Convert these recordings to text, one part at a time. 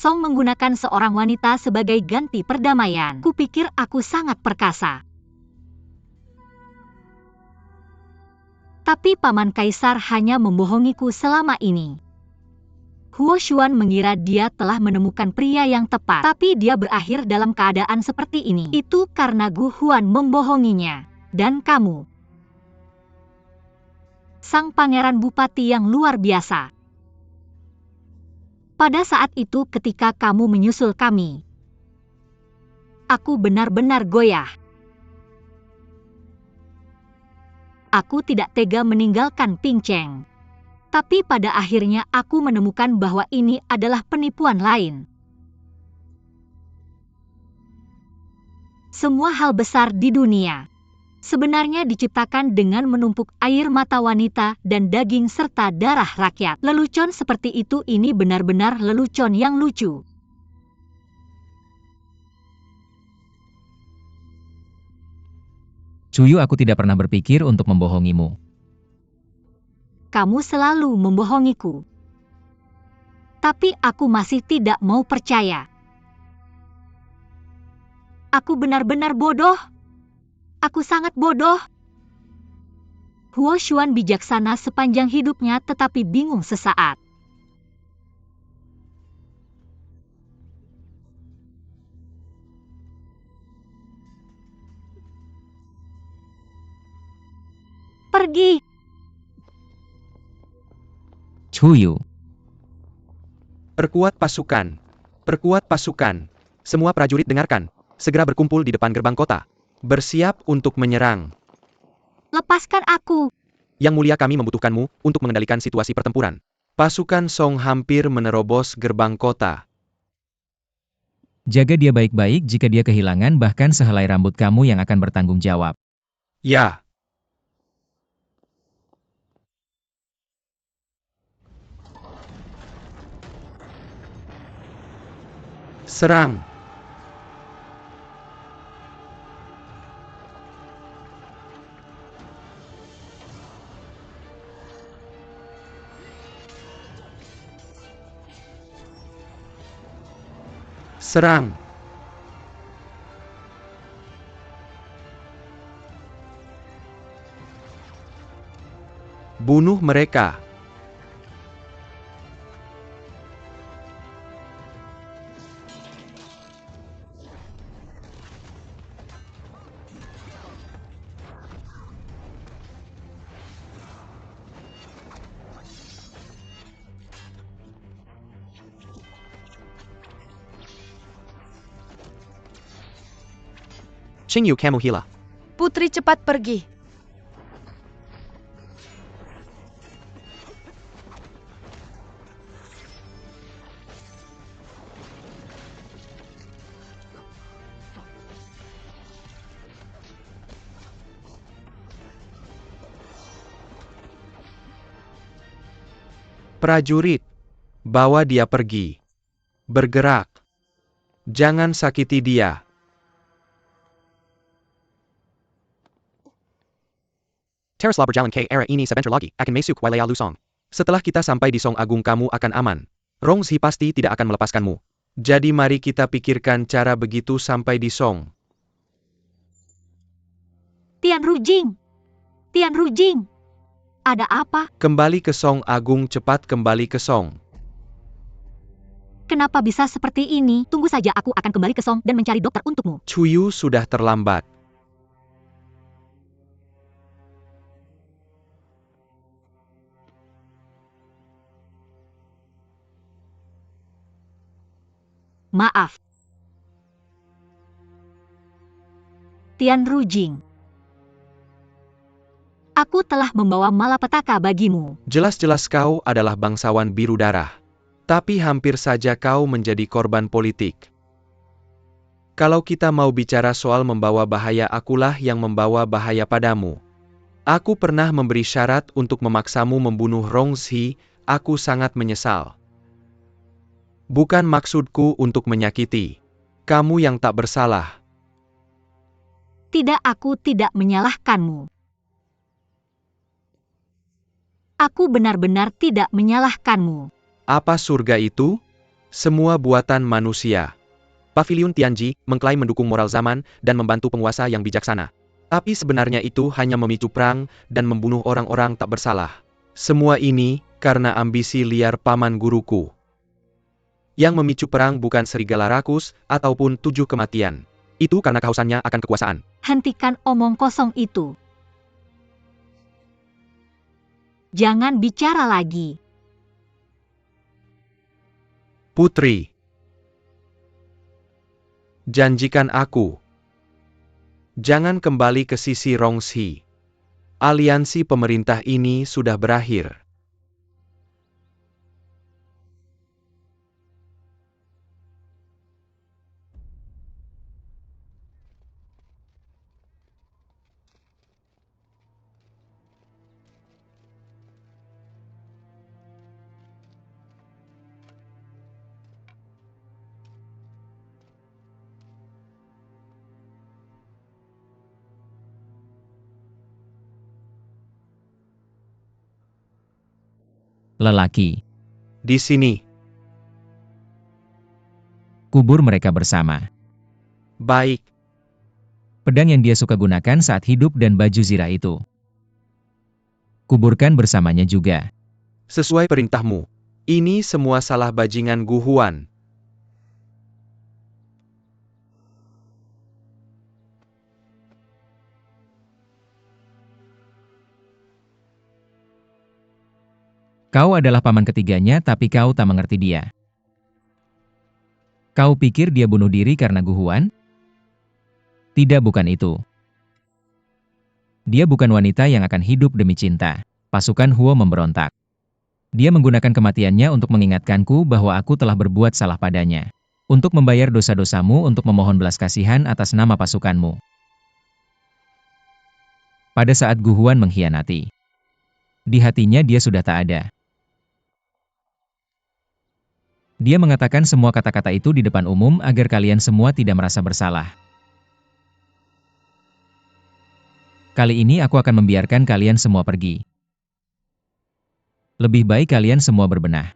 Song menggunakan seorang wanita sebagai ganti perdamaian. Kupikir aku sangat perkasa. Tapi Paman Kaisar hanya membohongiku selama ini. Huo Xuan mengira dia telah menemukan pria yang tepat, tapi dia berakhir dalam keadaan seperti ini. Itu karena Gu Huan membohonginya. Dan kamu, sang pangeran bupati yang luar biasa. Pada saat itu ketika kamu menyusul kami, aku benar-benar goyah. Aku tidak tega meninggalkan Ping Cheng. Tapi pada akhirnya aku menemukan bahwa ini adalah penipuan lain. Semua hal besar di dunia sebenarnya diciptakan dengan menumpuk air mata wanita dan daging serta darah rakyat. Lelucon seperti itu ini benar-benar lelucon yang lucu. Cuyu, aku tidak pernah berpikir untuk membohongimu. Kamu selalu membohongiku. Tapi aku masih tidak mau percaya. Aku benar-benar bodoh. Aku sangat bodoh. Huo Xuan bijaksana sepanjang hidupnya tetapi bingung sesaat. Pergi. Cuyu. Perkuat pasukan. Perkuat pasukan. Semua prajurit dengarkan. Segera berkumpul di depan gerbang kota. Bersiap untuk menyerang. Lepaskan aku. Yang mulia, kami membutuhkanmu untuk mengendalikan situasi pertempuran. Pasukan Song hampir menerobos gerbang kota. Jaga dia baik-baik, jika dia kehilangan bahkan sehelai rambut kamu yang akan bertanggung jawab. Ya. Serang. Serang. Bunuh mereka. Qingyu, kamu hilang. Putri, cepat pergi. Prajurit, bawa dia pergi. Bergerak. Jangan sakiti dia. Teruslah berjalan ke arah ini sebentar lagi, akan masuk wilayah Lusong. Setelah kita sampai di Song Agung, kamu akan aman. Rongzi pasti tidak akan melepaskanmu. Jadi mari kita pikirkan cara begitu sampai di Song. Tian Rujing. Tian Rujing. Ada apa? Kembali ke Song Agung, cepat kembali ke Song. Kenapa bisa seperti ini? Tunggu saja, aku akan kembali ke Song dan mencari dokter untukmu. Cuyu sudah terlambat. Maaf. Tian Rujing. Aku telah membawa malapetaka bagimu. Jelas-jelas kau adalah bangsawan biru darah. Tapi hampir saja kau menjadi korban politik. Kalau kita mau bicara soal membawa bahaya, akulah yang membawa bahaya padamu. Aku pernah memberi syarat untuk memaksamu membunuh Rongzi, aku sangat menyesal. Bukan maksudku untuk menyakiti. Kamu yang tak bersalah. Tidak, aku tidak menyalahkanmu. Aku benar-benar tidak menyalahkanmu. Apa surga itu? Semua buatan manusia. Paviliun Tianji mengklaim mendukung moral zaman dan membantu penguasa yang bijaksana. Tapi sebenarnya itu hanya memicu perang dan membunuh orang-orang tak bersalah. Semua ini karena ambisi liar paman guruku. Yang memicu perang bukan serigala rakus ataupun 7 kematian. Itu karena kehausannya akan kekuasaan. Hentikan omong kosong itu. Jangan bicara lagi. Putri, janjikan aku. Jangan kembali ke sisi Rongxi. Aliansi pemerintah ini sudah berakhir. Lelaki. Di sini. Kubur mereka bersama. Baik. Pedang yang dia suka gunakan saat hidup dan baju zirah itu. Kuburkan bersamanya juga. Sesuai perintahmu. Ini semua salah bajingan Gu Huan. Kau adalah paman ketiganya tapi kau tak mengerti dia. Kau pikir dia bunuh diri karena Gu Huan? Tidak, bukan itu. Dia bukan wanita yang akan hidup demi cinta. Pasukan Huo memberontak. Dia menggunakan kematiannya untuk mengingatkanku bahwa aku telah berbuat salah padanya. Untuk membayar dosa-dosamu untuk memohon belas kasihan atas nama pasukanmu. Pada saat Gu Huan mengkhianati. Di hatinya dia sudah tak ada. Dia mengatakan semua kata-kata itu di depan umum agar kalian semua tidak merasa bersalah. Kali ini aku akan membiarkan kalian semua pergi. Lebih baik kalian semua berbenah.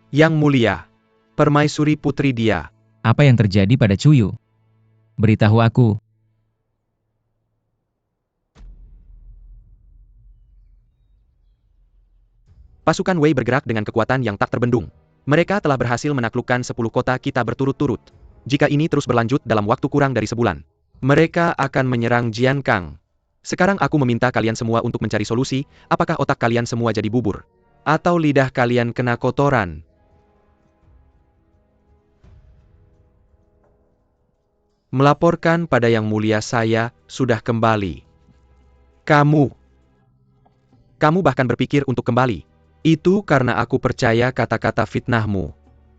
Yang mulia, permaisuri putri dia. Apa yang terjadi pada Cuyu? Beritahu aku. Pasukan Wei bergerak dengan kekuatan yang tak terbendung. Mereka telah berhasil menaklukkan 10 kota kita berturut-turut. Jika ini terus berlanjut dalam waktu kurang dari sebulan, mereka akan menyerang Jiankang. Sekarang aku meminta kalian semua untuk mencari solusi, apakah otak kalian semua jadi bubur? Atau lidah kalian kena kotoran? Melaporkan pada Yang Mulia saya sudah kembali. Kamu bahkan berpikir untuk kembali. Itu karena aku percaya kata-kata fitnahmu.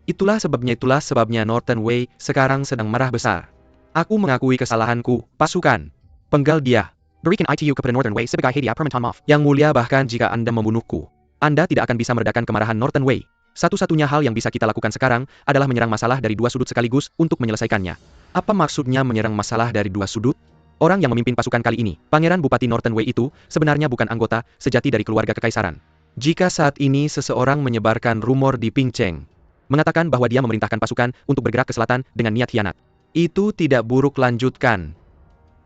Itulah sebabnya Northern Wei sekarang sedang marah besar. Aku mengakui kesalahanku, pasukan. Penggal dia. Berikan ITU kepada Northern Wei sebagai hadiah permintaan maaf. Yang mulia, bahkan jika Anda membunuhku, Anda tidak akan bisa meredakan kemarahan Northern Wei. Satu-satunya hal yang bisa kita lakukan sekarang adalah menyerang masalah dari 2 sudut sekaligus untuk menyelesaikannya. Apa maksudnya menyerang masalah dari 2 sudut? Orang yang memimpin pasukan kali ini, Pangeran Bupati Northern Wei itu, sebenarnya bukan anggota sejati dari keluarga kekaisaran. Jika saat ini seseorang menyebarkan rumor di Pingcheng, mengatakan bahwa dia memerintahkan pasukan untuk bergerak ke selatan dengan niat khianat, itu tidak buruk, lanjutkan.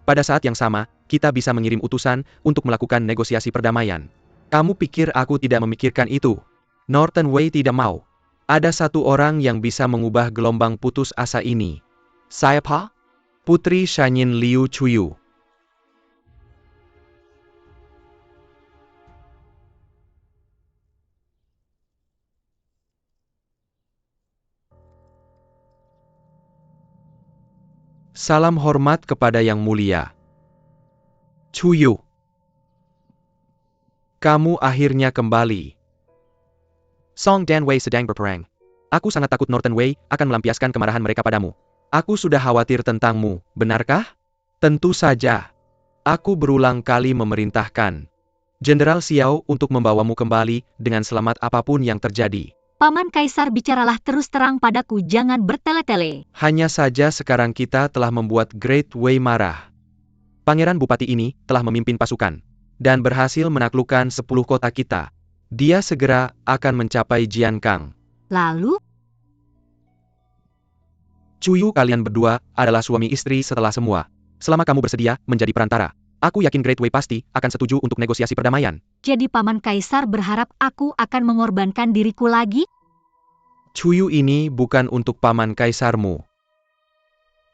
Pada saat yang sama, kita bisa mengirim utusan untuk melakukan negosiasi perdamaian. Kamu pikir aku tidak memikirkan itu? Northern Wei tidak mau. Ada satu orang yang bisa mengubah gelombang putus asa ini. Siapa? Putri Shanyin Liu Chuyu. Salam hormat kepada Yang Mulia. Chuyu. Kamu akhirnya kembali. Song Dan Wei sedang berperang. Aku sangat takut Northern Wei akan melampiaskan kemarahan mereka padamu. Aku sudah khawatir tentangmu, benarkah? Tentu saja. Aku berulang kali memerintahkan Jenderal Xiao untuk membawamu kembali dengan selamat apapun yang terjadi. Paman Kaisar, bicaralah terus terang padaku, jangan bertele-tele. Hanya saja sekarang kita telah membuat Great Wei marah. Pangeran Bupati ini telah memimpin pasukan dan berhasil menaklukkan 10 kota kita. Dia segera akan mencapai Jiankang. Lalu, Cuyu, kalian berdua adalah suami istri setelah semua. Selama kamu bersedia menjadi perantara, aku yakin Great Wei pasti akan setuju untuk negosiasi perdamaian. jadi Paman Kaisar berharap aku akan mengorbankan diriku lagi? Cuyu ini bukan untuk paman kaisarmu.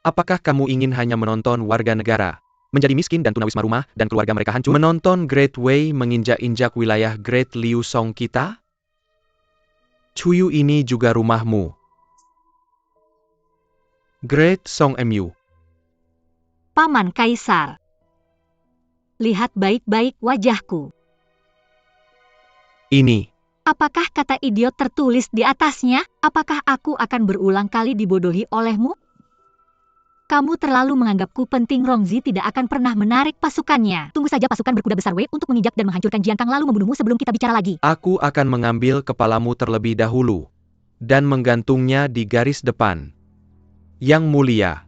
Apakah kamu ingin hanya menonton warga negara menjadi miskin dan tunawisma rumah dan keluarga mereka hancur? Menonton Great Wei menginjak-injak wilayah Great Liu Song kita? Cuyu ini juga rumahmu. Great Song Mu. Paman Kaisar. Lihat baik-baik wajahku. Ini. Apakah kata idiot tertulis di atasnya? Apakah aku akan berulang kali dibodohi olehmu? Kamu terlalu menganggapku penting. Rongzi tidak akan pernah menarik pasukannya. Tunggu saja pasukan berkuda besar Wei untuk menginjak dan menghancurkan Jiankang lalu membunuhmu sebelum kita bicara lagi. Aku akan mengambil kepalamu terlebih dahulu dan menggantungnya di garis depan. Yang mulia.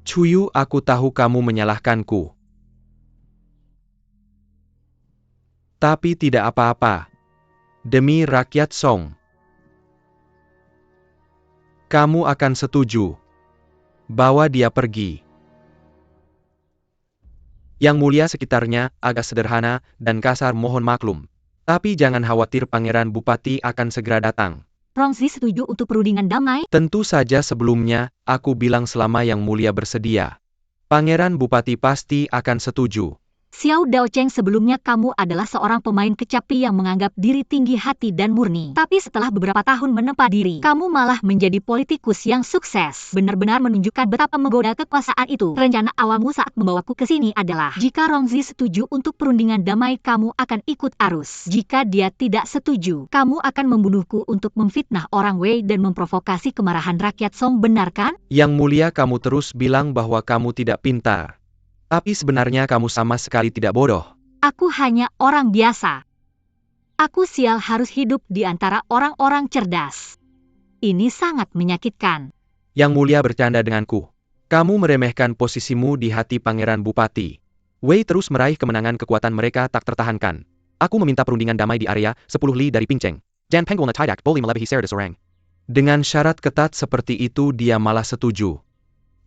Cuyu, aku tahu kamu menyalahkanku. Tapi tidak apa-apa. Demi rakyat Song. Kamu akan setuju. Bawa dia pergi. Yang mulia, sekitarnya agak sederhana dan kasar, mohon maklum. Tapi jangan khawatir, Pangeran Bupati akan segera datang. Rongzi setuju untuk perundingan damai? Tentu saja, sebelumnya, aku bilang selama Yang Mulia bersedia. Pangeran Bupati pasti akan setuju. Xiao Daocheng, sebelumnya kamu adalah seorang pemain kecapi yang menganggap diri tinggi hati dan murni. Tapi setelah beberapa tahun menempa diri, kamu malah menjadi politikus yang sukses. Benar-benar menunjukkan betapa menggoda kekuasaan itu. Rencana awalmu saat membawaku ke sini adalah, jika Rongzi setuju untuk perundingan damai, kamu akan ikut arus. Jika dia tidak setuju, kamu akan membunuhku untuk memfitnah orang Wei dan memprovokasi kemarahan rakyat Song, benar kan? Yang Mulia, kamu terus bilang bahwa kamu tidak pintar. Tapi sebenarnya kamu sama sekali tidak bodoh. Aku hanya orang biasa. Aku sial harus hidup di antara orang-orang cerdas. Ini sangat menyakitkan. Yang Mulia bercanda denganku. Kamu meremehkan posisimu di hati Pangeran Bupati. Wei terus meraih kemenangan, kekuatan mereka tak tertahankan. Aku meminta perundingan damai di area 10 li dari Pinceng. Jan Penggol na tidak boleh melebihi Serdes orang. Dengan syarat ketat seperti itu dia malah setuju.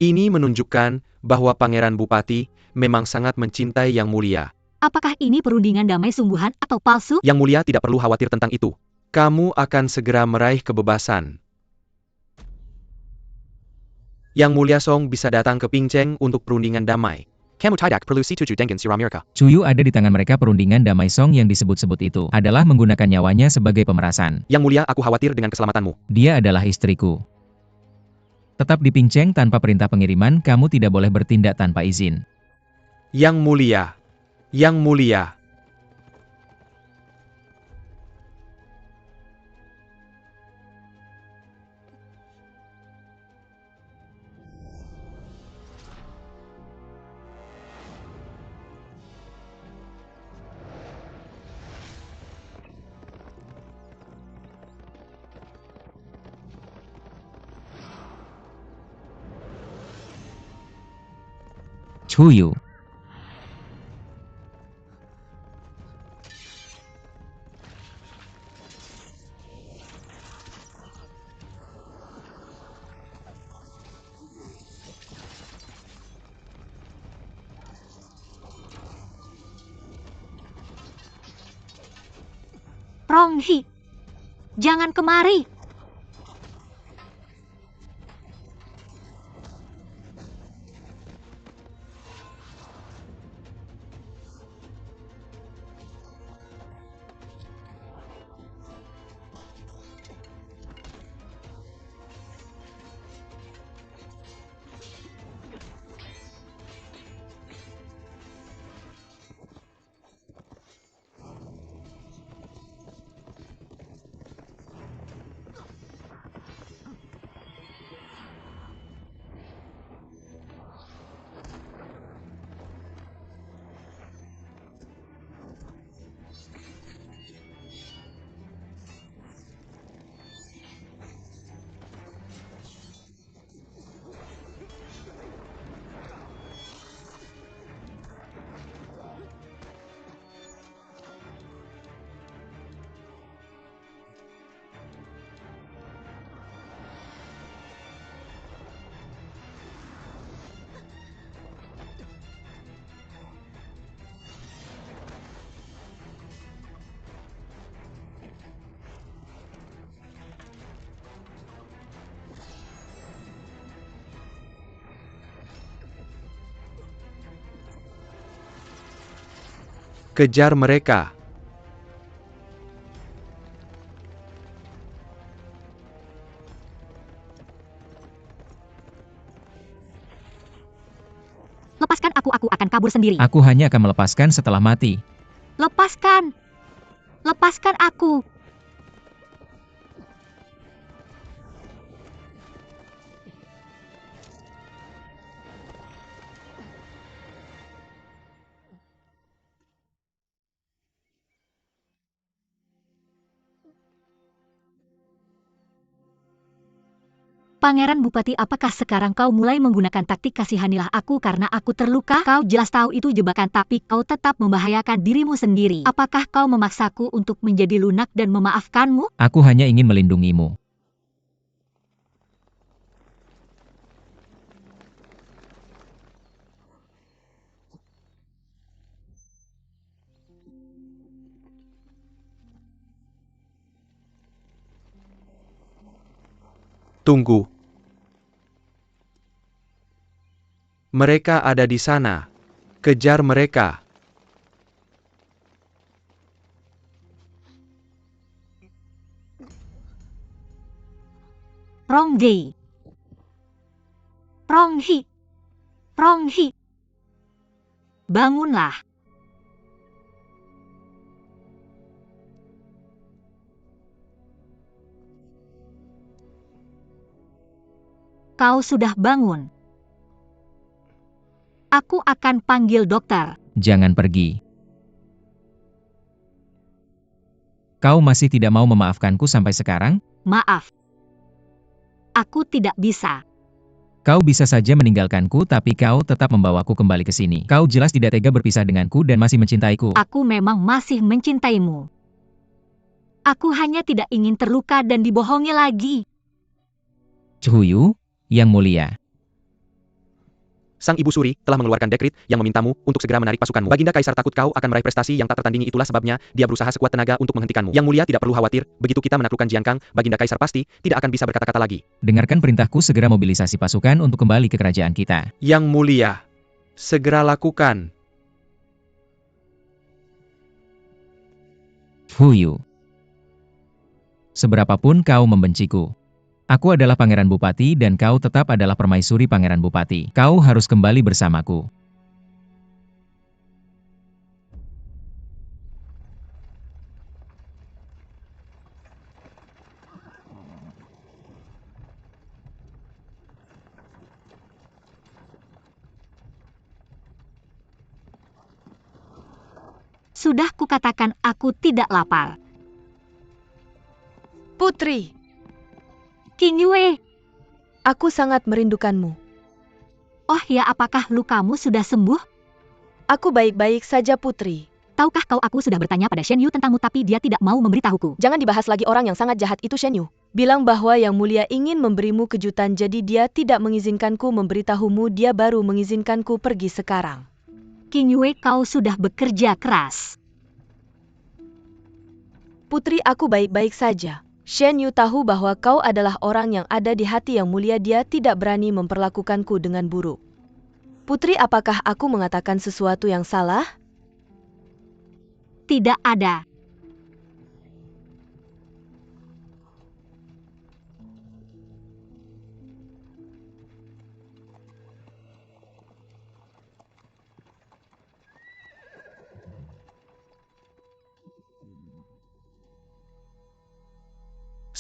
Ini menunjukkan bahwa Pangeran Bupati memang sangat mencintai Yang Mulia. Apakah ini perundingan damai sungguhan atau palsu? Yang Mulia tidak perlu khawatir tentang itu. Kamu akan segera meraih kebebasan. Yang Mulia Song bisa datang ke Pinceng untuk perundingan damai. Kamu tidak perlu setuju dengan Siramirka. Cuyu ada di tangan mereka. Perundingan damai Song yang disebut-sebut itu adalah menggunakan nyawanya sebagai pemerasan. Yang Mulia, aku khawatir dengan keselamatanmu. Dia adalah istriku. Tetap di Pinceng tanpa perintah pengiriman, kamu tidak boleh bertindak tanpa izin. Yang Mulia. Yang Mulia. Cuyu. Ronghi, jangan kemari. Kejar mereka. Lepaskan aku akan kabur sendiri. Aku hanya akan melepaskan setelah mati. Lepaskan. Lepaskan aku. Pangeran Bupati, apakah sekarang kau mulai menggunakan taktik kasihanilah aku karena aku terluka? Kau jelas tahu itu jebakan tapi kau tetap membahayakan dirimu sendiri. Apakah kau memaksaku untuk menjadi lunak dan memaafkanmu? Aku hanya ingin melindungimu. Tunggu. Mereka ada di sana. Kejar mereka. Ronggi. Ronghi. Ronghi. Bangunlah. Kau sudah bangun. Aku akan panggil dokter. Jangan pergi. Kau masih tidak mau memaafkanku sampai sekarang? Maaf. Aku tidak bisa. Kau bisa saja meninggalkanku tapi kau tetap membawaku kembali ke sini. Kau jelas tidak tega berpisah denganku dan masih mencintaiku. Aku memang masih mencintaimu. Aku hanya tidak ingin terluka dan dibohongi lagi. Chuyu, Yang Mulia. Sang Ibu Suri telah mengeluarkan dekrit yang memintamu untuk segera menarik pasukanmu. Baginda Kaisar takut kau akan meraih prestasi yang tak tertandingi, itulah sebabnya dia berusaha sekuat tenaga untuk menghentikanmu. Yang Mulia tidak perlu khawatir, begitu kita menaklukkan Jiangkang, Baginda Kaisar pasti tidak akan bisa berkata-kata lagi. Dengarkan perintahku, segera mobilisasi pasukan untuk kembali ke kerajaan kita. Yang Mulia, segera lakukan. Fuyu. Seberapapun kau membenciku, aku adalah Pangeran Bupati dan kau tetap adalah permaisuri Pangeran Bupati. Kau harus kembali bersamaku. Sudah kukatakan aku tidak lapar. Putri, Qin Yue. aku sangat merindukanmu. Oh ya, apakah lukamu sudah sembuh? Aku baik-baik saja, Putri. Tahukah kau, aku sudah bertanya pada Shen Yu tentangmu tapi dia tidak mau memberitahuku. Jangan dibahas lagi, orang yang sangat jahat itu Shen Yu. Bilang bahwa Yang Mulia ingin memberimu kejutan, jadi dia tidak mengizinkanku memberitahumu, dia baru mengizinkanku pergi sekarang. Qin Yue, kau sudah bekerja keras. Putri, aku baik-baik saja. Shen Yu tahu bahwa kau adalah orang yang ada di hati Yang Mulia, dia tidak berani memperlakukanku dengan buruk. Putri, apakah aku mengatakan sesuatu yang salah? Tidak ada.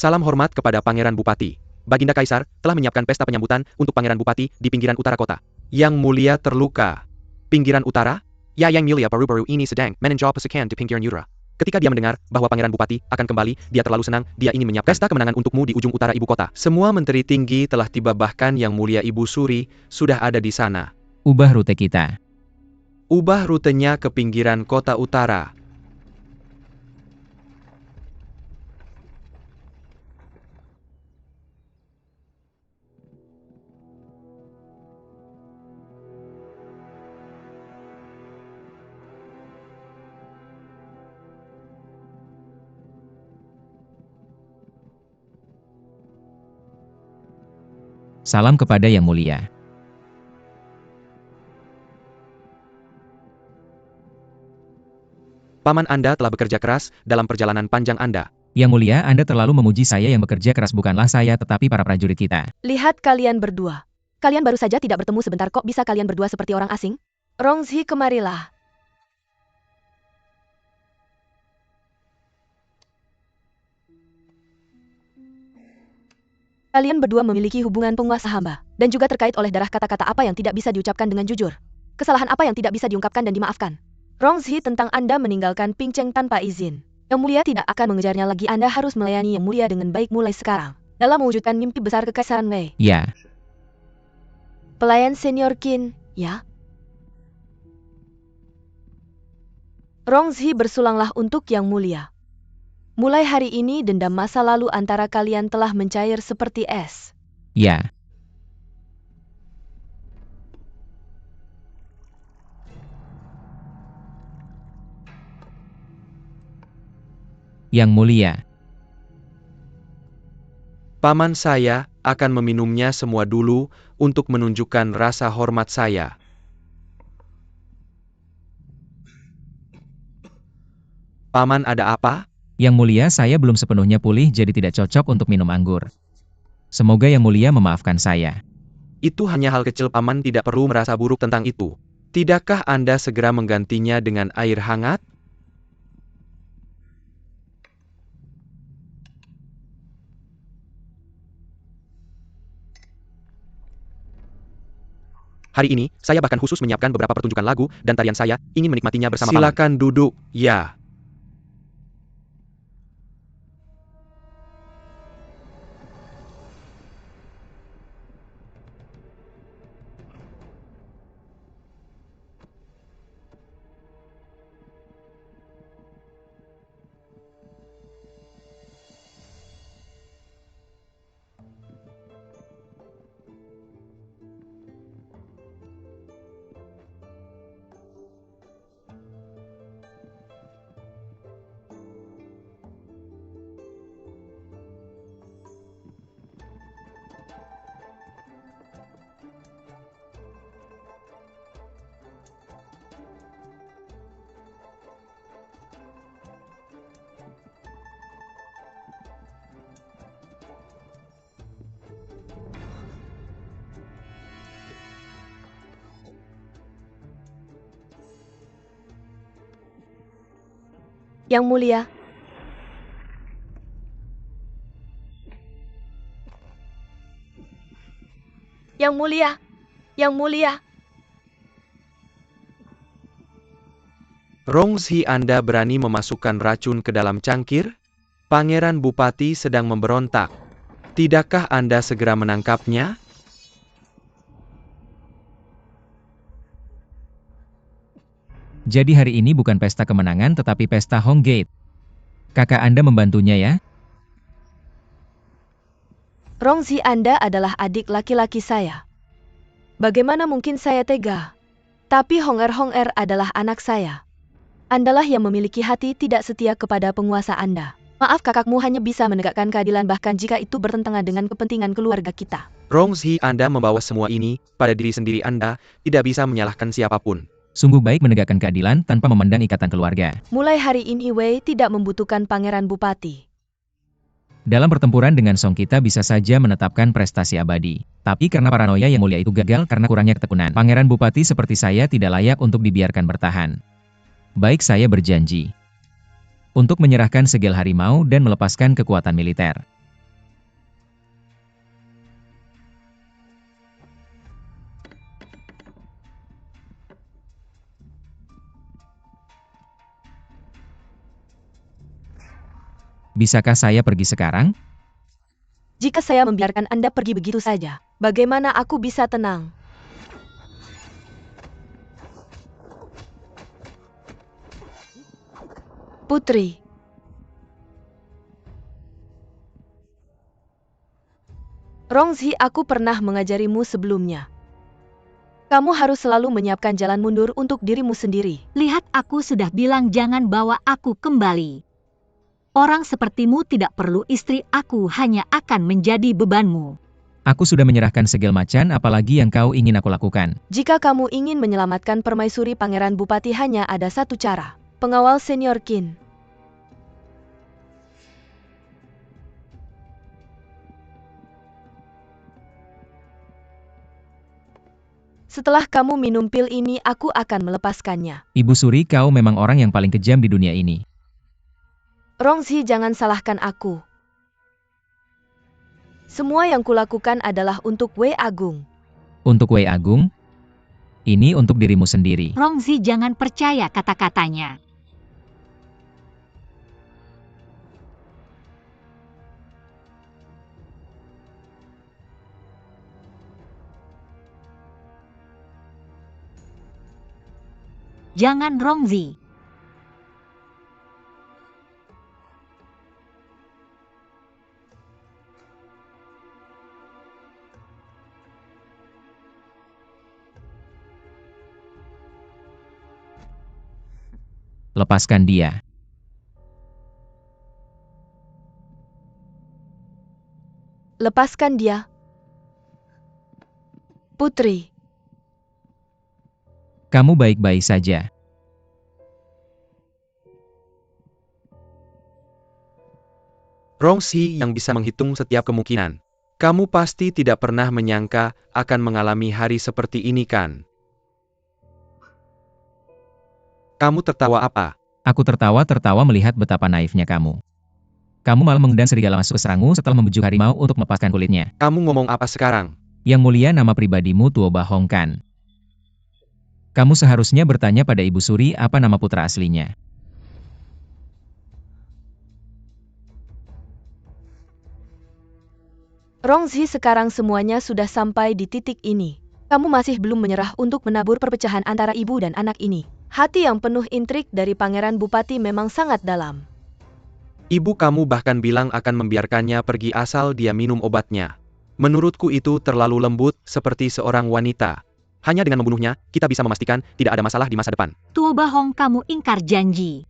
Salam hormat kepada Pangeran Bupati. Baginda Kaisar telah menyiapkan pesta penyambutan untuk Pangeran Bupati di pinggiran utara kota. Yang Mulia terluka. Pinggiran utara? Ya, Yang Mulia baru-baru ini sedang meninjau pasukan di pinggiran utara. Ketika dia mendengar bahwa Pangeran Bupati akan kembali, dia terlalu senang, dia ingin menyiapkan pesta kemenangan untukmu di ujung utara ibu kota. Semua menteri tinggi telah tiba, bahkan Yang Mulia Ibu Suri sudah ada di sana. Ubah rute kita. Ubah rutenya ke pinggiran kota utara. Salam kepada Yang Mulia. Paman Anda telah bekerja keras dalam perjalanan panjang Anda. Yang mulia, Anda terlalu memuji saya. Yang bekerja keras bukanlah saya tetapi para prajurit kita. Lihat kalian berdua. Kalian baru saja tidak bertemu sebentar kok bisa kalian berdua seperti orang asing? Rongzhi, kemarilah. Kalian berdua memiliki hubungan penguasa hamba, dan juga terkait oleh darah kata-kata apa yang tidak bisa diucapkan dengan jujur. Kesalahan apa yang tidak bisa diungkapkan dan dimaafkan. Rongzhi, tentang Anda meninggalkan Pingcheng tanpa izin. Yang mulia tidak akan mengejarnya lagi. Anda harus melayani yang mulia dengan baik mulai sekarang. Dalam mewujudkan mimpi besar Kekaisaran Wei. Ya. Pelayan senior Qin, ya? Rongzhi, bersulanglah untuk yang mulia. Mulai hari ini dendam masa lalu antara kalian telah mencair seperti es. Ya. Yang mulia. Paman saya akan meminumnya semua dulu untuk menunjukkan rasa hormat saya. Paman, ada apa? Yang mulia, saya belum sepenuhnya pulih jadi tidak cocok untuk minum anggur. Semoga yang mulia memaafkan saya. Itu hanya hal kecil, Paman tidak perlu merasa buruk tentang itu. Tidakkah Anda segera menggantinya dengan air hangat? Hari ini, saya bahkan khusus menyiapkan beberapa pertunjukan lagu dan tarian saya ingin menikmatinya bersama Paman. Silakan duduk, ya. Yang mulia. Yang mulia. Yang mulia. Rongzhi, Anda berani memasukkan racun ke dalam cangkir? Pangeran Bupati sedang memberontak. Tidakkah Anda segera menangkapnya? Jadi hari ini bukan pesta kemenangan tetapi pesta Honggate. Kakak Anda membantunya ya? Rongzhi, Anda adalah adik laki-laki saya. Bagaimana mungkin saya tega? Tapi Hong-er adalah anak saya. Andalah yang memiliki hati tidak setia kepada penguasa Anda. Maaf, kakakmu hanya bisa menegakkan keadilan bahkan jika itu bertentangan dengan kepentingan keluarga kita. Rongzhi, Anda membawa semua ini pada diri sendiri Anda, tidak bisa menyalahkan siapapun. Sungguh baik menegakkan keadilan tanpa memandang ikatan keluarga. Mulai hari ini Wei tidak membutuhkan Pangeran Bupati. Dalam pertempuran dengan Song kita bisa saja menetapkan prestasi abadi. Tapi karena paranoia yang mulia itu gagal karena kurangnya ketekunan. Pangeran Bupati seperti saya tidak layak untuk dibiarkan bertahan. Baik, saya berjanji untuk menyerahkan segel harimau dan melepaskan kekuatan militer. Bisakah saya pergi sekarang? Jika saya membiarkan Anda pergi begitu saja, bagaimana aku bisa tenang? Putri. Rongzhi, aku pernah mengajarimu sebelumnya. Kamu harus selalu menyiapkan jalan mundur untuk dirimu sendiri. Lihat, aku sudah bilang jangan bawa aku kembali. Orang sepertimu tidak perlu istri, aku hanya akan menjadi bebanmu. Aku sudah menyerahkan segel macan, apalagi yang kau ingin aku lakukan? Jika kamu ingin menyelamatkan permaisuri Pangeran Bupati hanya ada satu cara. Pengawal senior Qin. Setelah kamu minum pil ini, aku akan melepaskannya. Ibu Suri, kau memang orang yang paling kejam di dunia ini. Rongzi, jangan salahkan aku. Semua yang kulakukan adalah untuk Wei Agung. Untuk Wei Agung, ini untuk dirimu sendiri. Rongzi jangan percaya kata-katanya. Jangan Rongzi. Lepaskan dia. Lepaskan dia. Putri. Kamu baik-baik saja. Rongzi yang bisa menghitung setiap kemungkinan. Kamu pasti tidak pernah menyangka akan mengalami hari seperti ini, kan? Kamu tertawa apa? Aku tertawa melihat betapa naifnya kamu. Kamu malah mengundang serigala masuk ke sarangmu setelah membujuk harimau untuk melepaskan kulitnya. Kamu ngomong apa sekarang? Yang mulia, nama pribadimu Tuoba Hongkan. Kamu seharusnya bertanya pada Ibu Suri apa nama putra aslinya. Rongzi, sekarang semuanya sudah sampai di titik ini. Kamu masih belum menyerah untuk menabur perpecahan antara ibu dan anak ini. Hati yang penuh intrik dari Pangeran Bupati memang sangat dalam. Ibu kamu bahkan bilang akan membiarkannya pergi asal dia minum obatnya. Menurutku itu terlalu lembut, seperti seorang wanita. Hanya dengan membunuhnya, kita bisa memastikan tidak ada masalah di masa depan. Tuoba Hong, kamu ingkar janji.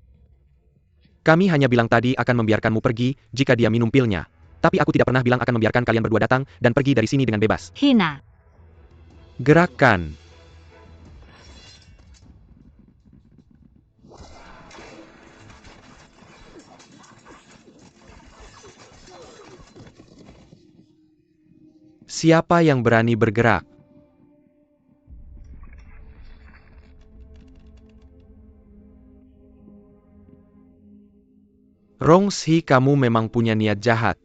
Kami hanya bilang tadi akan membiarkanmu pergi jika dia minum pilnya. Tapi aku tidak pernah bilang akan membiarkan kalian berdua datang dan pergi dari sini dengan bebas. Hina. Gerakan. Siapa yang berani bergerak? Rongzi, kamu memang punya niat jahat.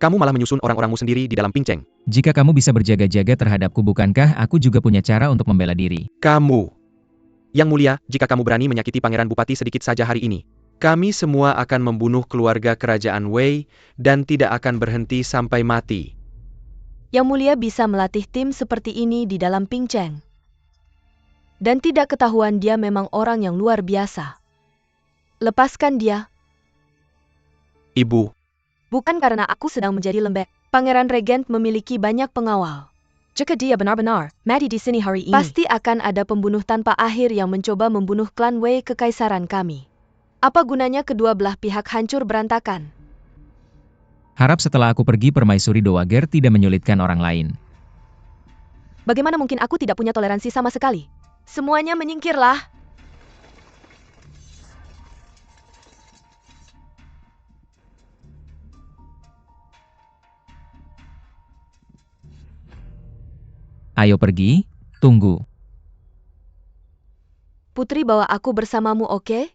Kamu malah menyusun orang-orangmu sendiri di dalam pinceng. Jika kamu bisa berjaga-jaga terhadapku, bukankah aku juga punya cara untuk membela diri? Kamu. Yang mulia, jika kamu berani menyakiti Pangeran Bupati sedikit saja hari ini, kami semua akan membunuh keluarga kerajaan Wei dan tidak akan berhenti sampai mati. Yang mulia bisa melatih tim seperti ini di dalam pinceng. Dan tidak ketahuan dia memang orang yang luar biasa. Lepaskan dia. Ibu. Bukan karena aku sedang menjadi lembek. Pangeran Regent memiliki banyak pengawal. Jika dia benar-benar mati di sini hari ini, pasti akan ada pembunuh tanpa akhir yang mencoba membunuh klan Wei kekaisaran kami. Apa gunanya kedua belah pihak hancur berantakan? Harap setelah aku pergi Permaisuri Dowager tidak menyulitkan orang lain. Bagaimana mungkin aku tidak punya toleransi sama sekali? Semuanya menyingkirlah. Ayo pergi, tunggu. Putri, bawa aku bersamamu, oke?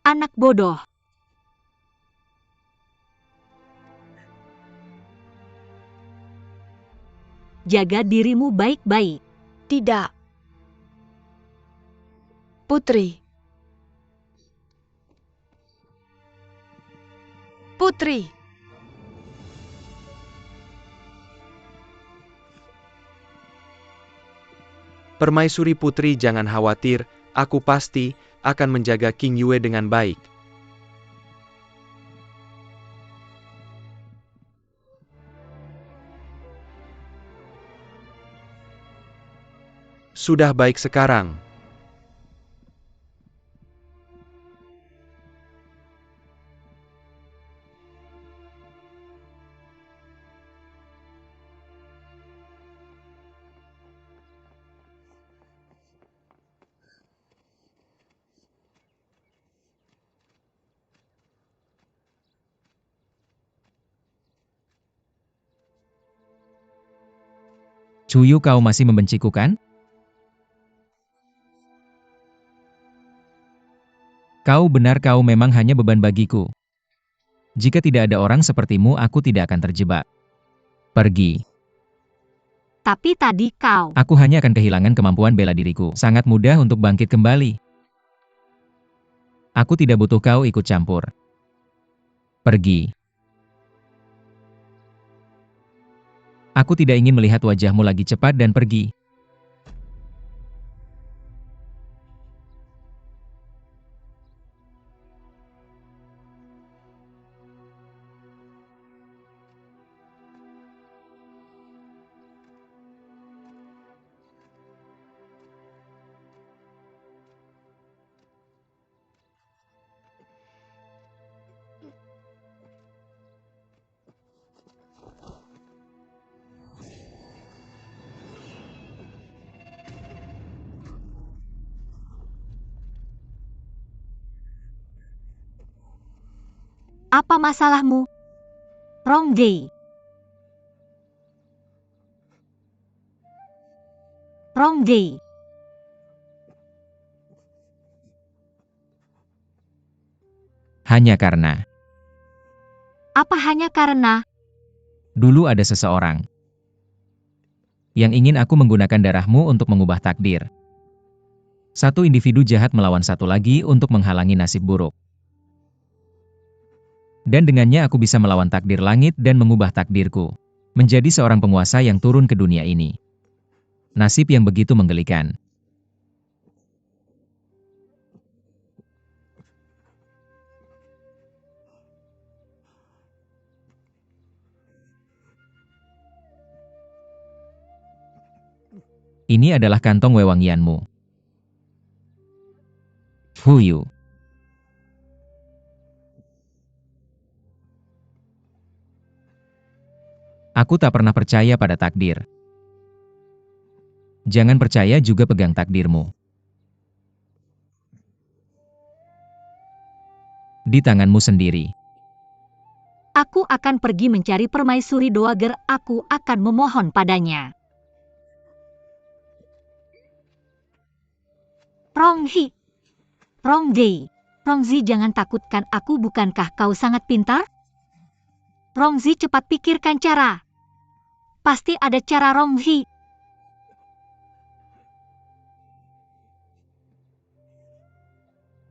Anak bodoh. Jaga dirimu baik-baik. Tidak. Putri. Putri. Permaisuri Putri, jangan khawatir, aku pasti akan menjaga King Yue dengan baik. Sudah baik sekarang. Cuyu, kau masih membenciku kan? Kau benar, kau memang hanya beban bagiku. Jika tidak ada orang sepertimu, aku tidak akan terjebak. Pergi. Tapi tadi kau... Aku hanya akan kehilangan kemampuan bela diriku. Sangat mudah untuk bangkit kembali. Aku tidak butuh kau ikut campur. Pergi. Aku tidak ingin melihat wajahmu lagi, cepat dan pergi. Apa masalahmu? Ronggei. Ronggei. Hanya karena... Apa hanya karena? Dulu ada seseorang yang ingin aku menggunakan darahmu untuk mengubah takdir. Satu individu jahat melawan satu lagi untuk menghalangi nasib buruk. Dan dengannya aku bisa melawan takdir langit dan mengubah takdirku menjadi seorang penguasa yang turun ke dunia ini. Nasib yang begitu menggelikan. Ini adalah kantong wewangianmu. Fuyu. Aku tak pernah percaya pada takdir. Jangan percaya juga pegang takdirmu. Di tanganmu sendiri. Aku akan pergi mencari permaisuri Dowager. Aku akan memohon padanya. Ronghi. Ronggei. Rongzi, jangan takutkan aku, bukankah kau sangat pintar? Rongzi, cepat pikirkan cara. Pasti ada cara, Ronghi.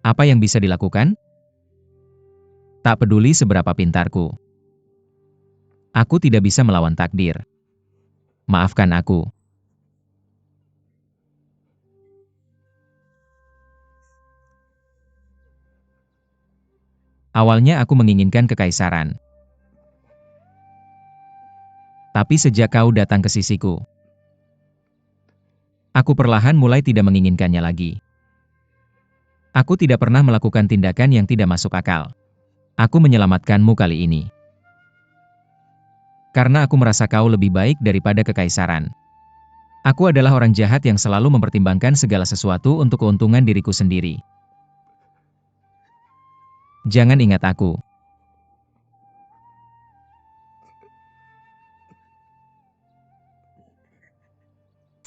Apa yang bisa dilakukan? Tak peduli seberapa pintarku. Aku tidak bisa melawan takdir. Maafkan aku. Awalnya aku menginginkan kekaisaran. Tapi sejak kau datang ke sisiku, aku perlahan mulai tidak menginginkannya lagi. Aku tidak pernah melakukan tindakan yang tidak masuk akal. Aku menyelamatkanmu kali ini. Karena aku merasa kau lebih baik daripada kekaisaran. Aku adalah orang jahat yang selalu mempertimbangkan segala sesuatu untuk keuntungan diriku sendiri. Jangan ingat aku.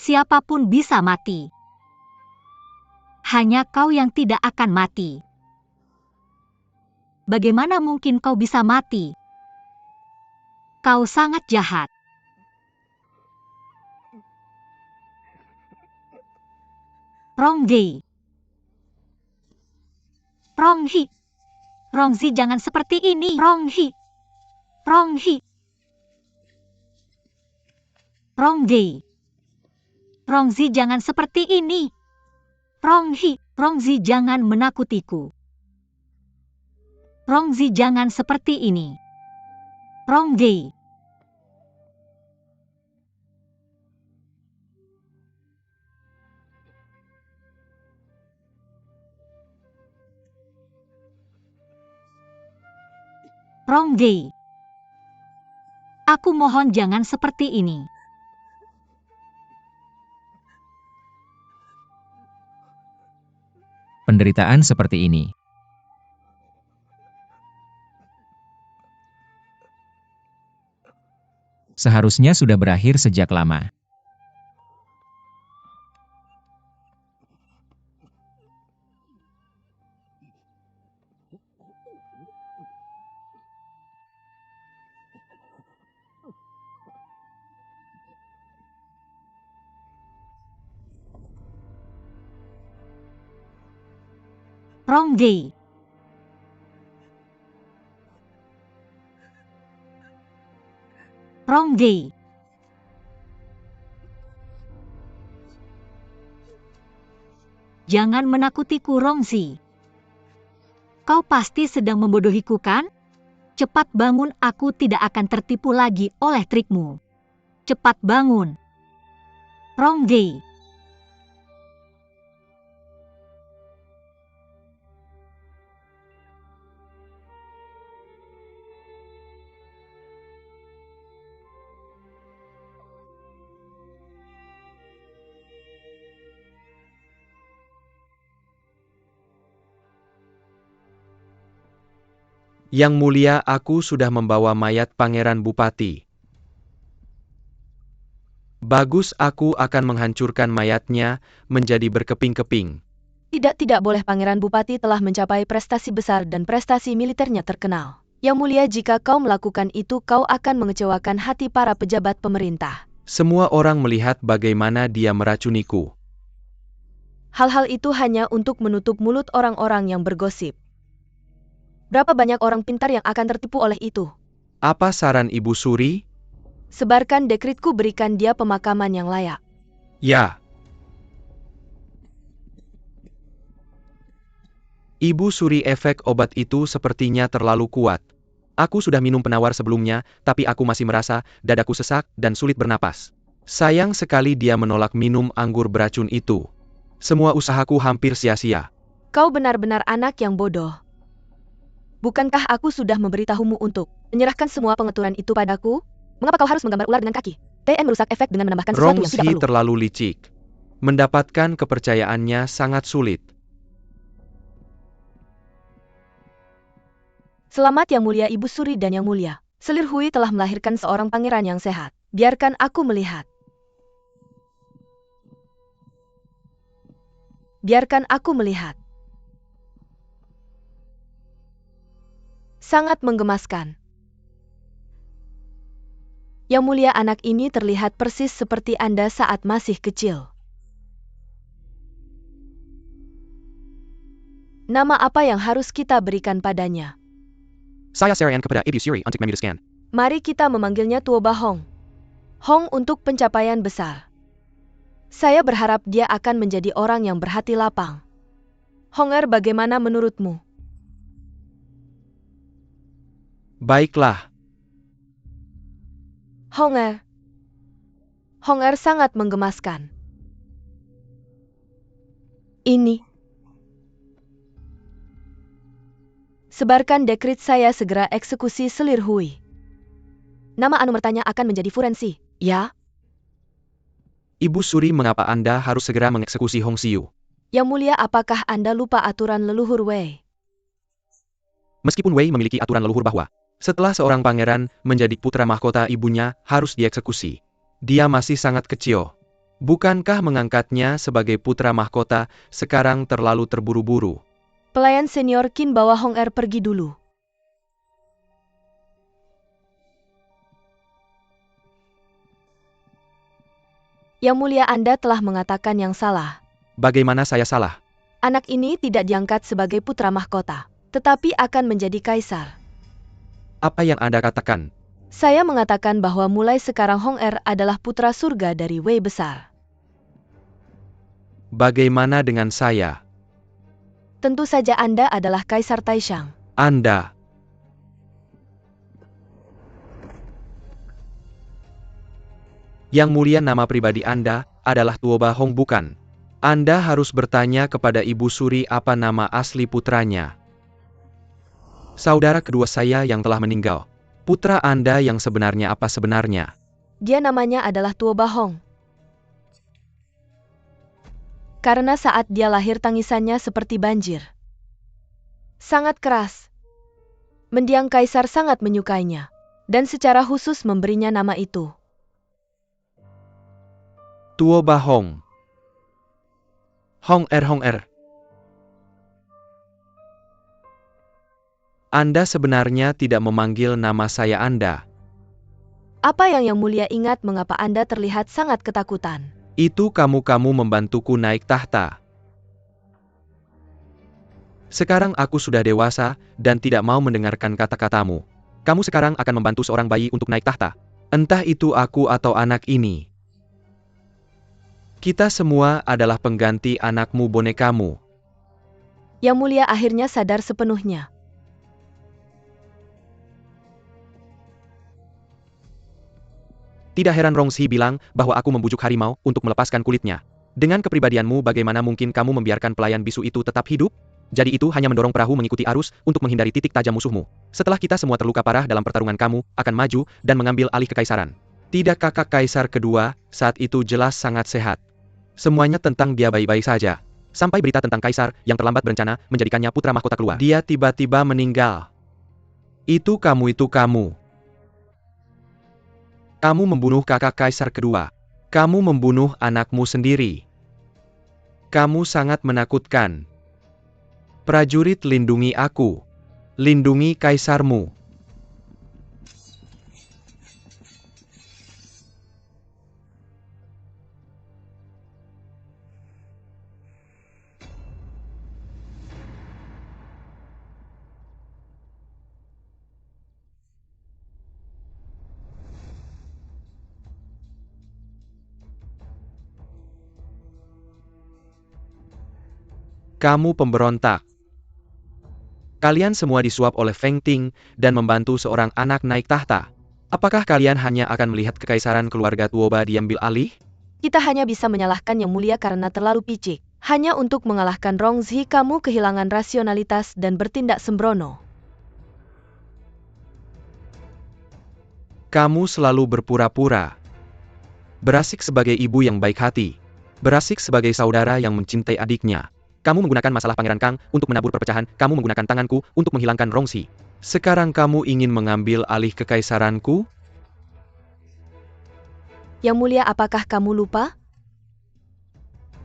Siapapun bisa mati. Hanya kau yang tidak akan mati. Bagaimana mungkin kau bisa mati? Kau sangat jahat. Ronggei. Ronghi. Rongzi, jangan seperti ini. Ronghi. Ronghi. Ronggei. Rongzi, jangan seperti ini. Ronghi. Rongzi, jangan menakutiku. Rongzi, jangan seperti ini. Ronggei. Ronggei. Aku mohon jangan seperti ini. Penderitaan seperti ini. Seharusnya sudah berakhir sejak lama. Ronggei. Ronggei. Jangan menakutiku, Rongzi. Kau pasti sedang membodohiku, kan? Cepat bangun, aku tidak akan tertipu lagi oleh trikmu. Cepat bangun. Ronggei. Yang mulia, aku sudah membawa mayat Pangeran Bupati. Bagus, aku akan menghancurkan mayatnya menjadi berkeping-keping. Tidak boleh. Pangeran Bupati telah mencapai prestasi besar dan prestasi militernya terkenal. Yang mulia, jika kau melakukan itu, kau akan mengecewakan hati para pejabat pemerintah. Semua orang melihat bagaimana dia meracuniku. Hal-hal itu hanya untuk menutup mulut orang-orang yang bergosip. Berapa banyak orang pintar yang akan tertipu oleh itu? Apa saran Ibu Suri? Sebarkan dekritku, berikan dia pemakaman yang layak. Ya. Ibu Suri, efek obat itu sepertinya terlalu kuat. Aku sudah minum penawar sebelumnya, tapi aku masih merasa dadaku sesak dan sulit bernapas. Sayang sekali dia menolak minum anggur beracun itu. Semua usahaku hampir sia-sia. Kau benar-benar anak yang bodoh. Bukankah aku sudah memberitahumu untuk menyerahkan semua pengaturan itu padaku? Mengapa kau harus menggambar ular dengan kaki? TN merusak efek dengan menambahkan sesuatu yang tidak Rongzi perlu. terlalu licik. Mendapatkan kepercayaannya sangat sulit. Selamat Yang Mulia Ibu Suri dan Yang Mulia. Selir Hui telah melahirkan seorang pangeran yang sehat. Biarkan aku melihat. Biarkan aku melihat. Sangat menggemaskan. Yang Mulia, anak ini terlihat persis seperti Anda saat masih kecil. Nama apa yang harus kita berikan padanya? Saya saran kepada Ibu Suri untuk memutuskan. Mari kita memanggilnya Tuoba Hong. Hong untuk pencapaian besar. Saya berharap dia akan menjadi orang yang berhati lapang. Honger, bagaimana menurutmu? Baiklah. Honger. Honger sangat menggemaskan. Ini. Sebarkan dekrit, saya segera eksekusi Selir Hui. Nama anumertanya akan menjadi Furensi, ya? Ibu Suri, mengapa Anda harus segera mengeksekusi Hong Xiu? Yang Mulia, apakah Anda lupa aturan leluhur Wei? Meskipun Wei memiliki aturan leluhur bahwa setelah seorang pangeran menjadi putra mahkota ibunya harus dieksekusi, dia masih sangat kecil. Bukankah mengangkatnya sebagai putra mahkota sekarang terlalu terburu-buru? Pelayan senior Qin, bawa Hong Er pergi dulu. Yang Mulia, Anda telah mengatakan yang salah. Bagaimana saya salah? Anak ini tidak diangkat sebagai putra mahkota, tetapi akan menjadi kaisar. Apa yang Anda katakan? Saya mengatakan bahwa mulai sekarang Hong Er adalah putra surga dari Wei besar. Bagaimana dengan saya? Tentu saja Anda adalah Kaisar Taishang. Anda. Yang Mulia, nama pribadi Anda adalah Tuoba Hong, bukan? Anda harus bertanya kepada Ibu Suri apa nama asli putranya. Saudara kedua saya yang telah meninggal. Putra Anda yang sebenarnya apa sebenarnya? Dia namanya adalah Tuoba Hong. Karena saat dia lahir tangisannya seperti banjir. Sangat keras. Mendiang kaisar sangat menyukainya. Dan secara khusus memberinya nama itu. Tuoba Hong. Hong Er. Anda sebenarnya tidak memanggil nama saya Anda. Apa yang Mulia ingat mengapa Anda terlihat sangat ketakutan? Itu kamu membantuku naik tahta. Sekarang aku sudah dewasa, dan tidak mau mendengarkan kata-katamu. Kamu sekarang akan membantu seorang bayi untuk naik tahta. Entah itu aku atau anak ini. Kita semua adalah pengganti anakmu bonekamu. Yang Mulia akhirnya sadar sepenuhnya. Tidak heran Rongxi bilang bahwa aku membujuk harimau untuk melepaskan kulitnya. Dengan kepribadianmu bagaimana mungkin kamu membiarkan pelayan bisu itu tetap hidup? Jadi itu hanya mendorong perahu mengikuti arus untuk menghindari titik tajam musuhmu. Setelah kita semua terluka parah dalam pertarungan, kamu akan maju dan mengambil alih kekaisaran. Tidak, kakak kaisar kedua saat itu jelas sangat sehat. Semuanya tentang dia baik-baik saja. Sampai berita tentang kaisar yang terlambat berencana menjadikannya putra mahkota keluar. Dia tiba-tiba meninggal. Itu kamu. Kamu membunuh kakak kaisar kedua. Kamu membunuh anakmu sendiri. Kamu sangat menakutkan. Prajurit, lindungi aku. Lindungi kaisarmu. Kamu pemberontak. Kalian semua disuap oleh Feng Ting dan membantu seorang anak naik tahta. Apakah kalian hanya akan melihat kekaisaran keluarga Tuoba diambil alih? Kita hanya bisa menyalahkan Yang Mulia karena terlalu picik. Hanya untuk mengalahkan Rongxi kamu kehilangan rasionalitas dan bertindak sembrono. Kamu selalu berpura-pura. Berasik sebagai ibu yang baik hati. Berasik sebagai saudara yang mencintai adiknya. Kamu menggunakan masalah Pangeran Kang untuk menabur perpecahan. Kamu menggunakan tanganku untuk menghilangkan Rongxi. Sekarang kamu ingin mengambil alih kekaisaranku? Yang Mulia, apakah kamu lupa?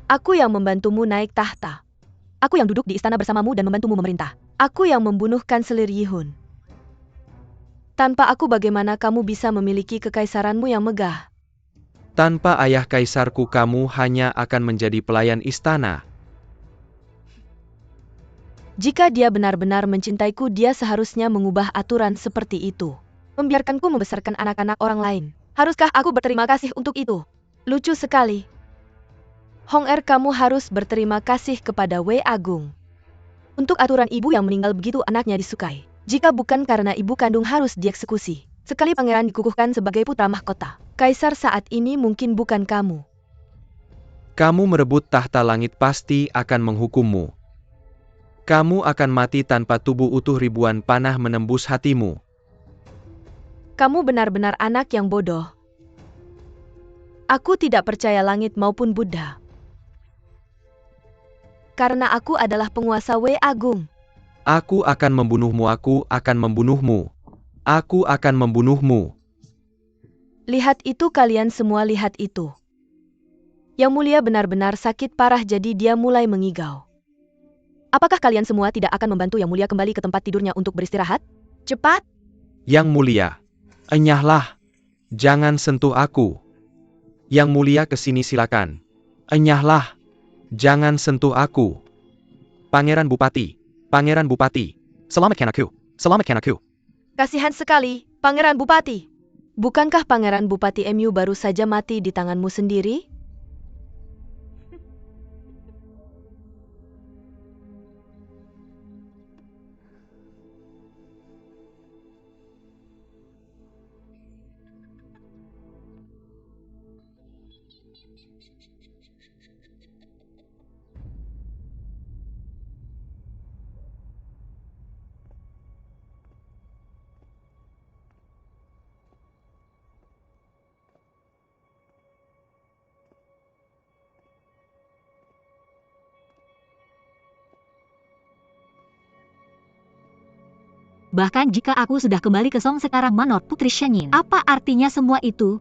Aku yang membantumu naik tahta. Aku yang duduk di istana bersamamu dan membantumu memerintah. Aku yang membunuh Kanselir Yihun. Tanpa aku bagaimana kamu bisa memiliki kekaisaranmu yang megah? Tanpa ayah kaisarku kamu hanya akan menjadi pelayan istana. Jika dia benar-benar mencintaiku, dia seharusnya mengubah aturan seperti itu. Membiarkanku membesarkan anak-anak orang lain. Haruskah aku berterima kasih untuk itu? Lucu sekali. Hong Er, kamu harus berterima kasih kepada Wei Agung. Untuk aturan ibu yang meninggal begitu anaknya disukai. Jika bukan karena ibu kandung harus dieksekusi. Sekali pangeran dikukuhkan sebagai putra mahkota. Kaisar saat ini mungkin bukan kamu. Kamu merebut tahta langit pasti akan menghukummu. Kamu akan mati tanpa tubuh utuh, ribuan panah menembus hatimu. Kamu benar-benar anak yang bodoh. Aku tidak percaya langit maupun Buddha. Karena aku adalah penguasa Wei Agung. Aku akan membunuhmu, aku akan membunuhmu. Aku akan membunuhmu. Lihat itu, kalian semua lihat itu. Yang Mulia benar-benar sakit parah, jadi dia mulai mengigau. Apakah kalian semua tidak akan membantu Yang Mulia kembali ke tempat tidurnya untuk beristirahat? Cepat! Yang Mulia, enyahlah. Jangan sentuh aku. Yang Mulia, kesini silakan. Enyahlah. Jangan sentuh aku. Pangeran Bupati. Pangeran Bupati. Selamatkan aku. Selamatkan aku. Kasihan sekali, Pangeran Bupati. Bukankah Pangeran Bupati MU baru saja mati di tanganmu sendiri? Bahkan jika aku sudah kembali ke Song sekarang, Manor Putri Shenyin, apa artinya semua itu?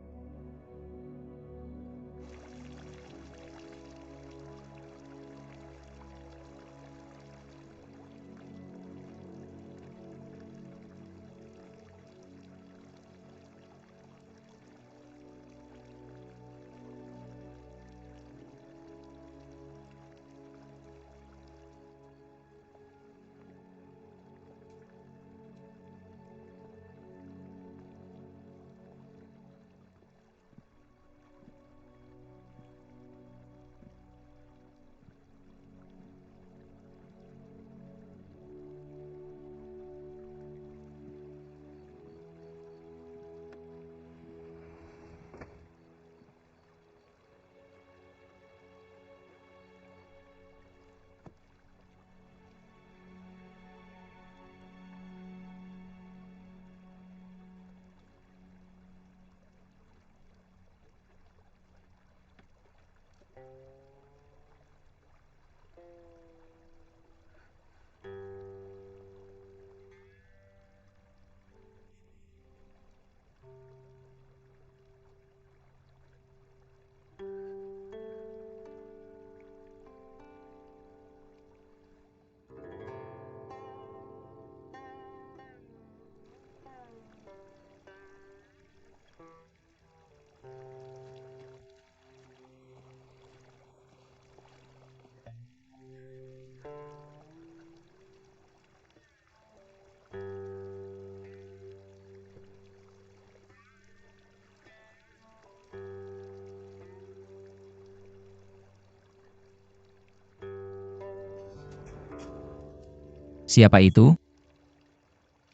Siapa itu?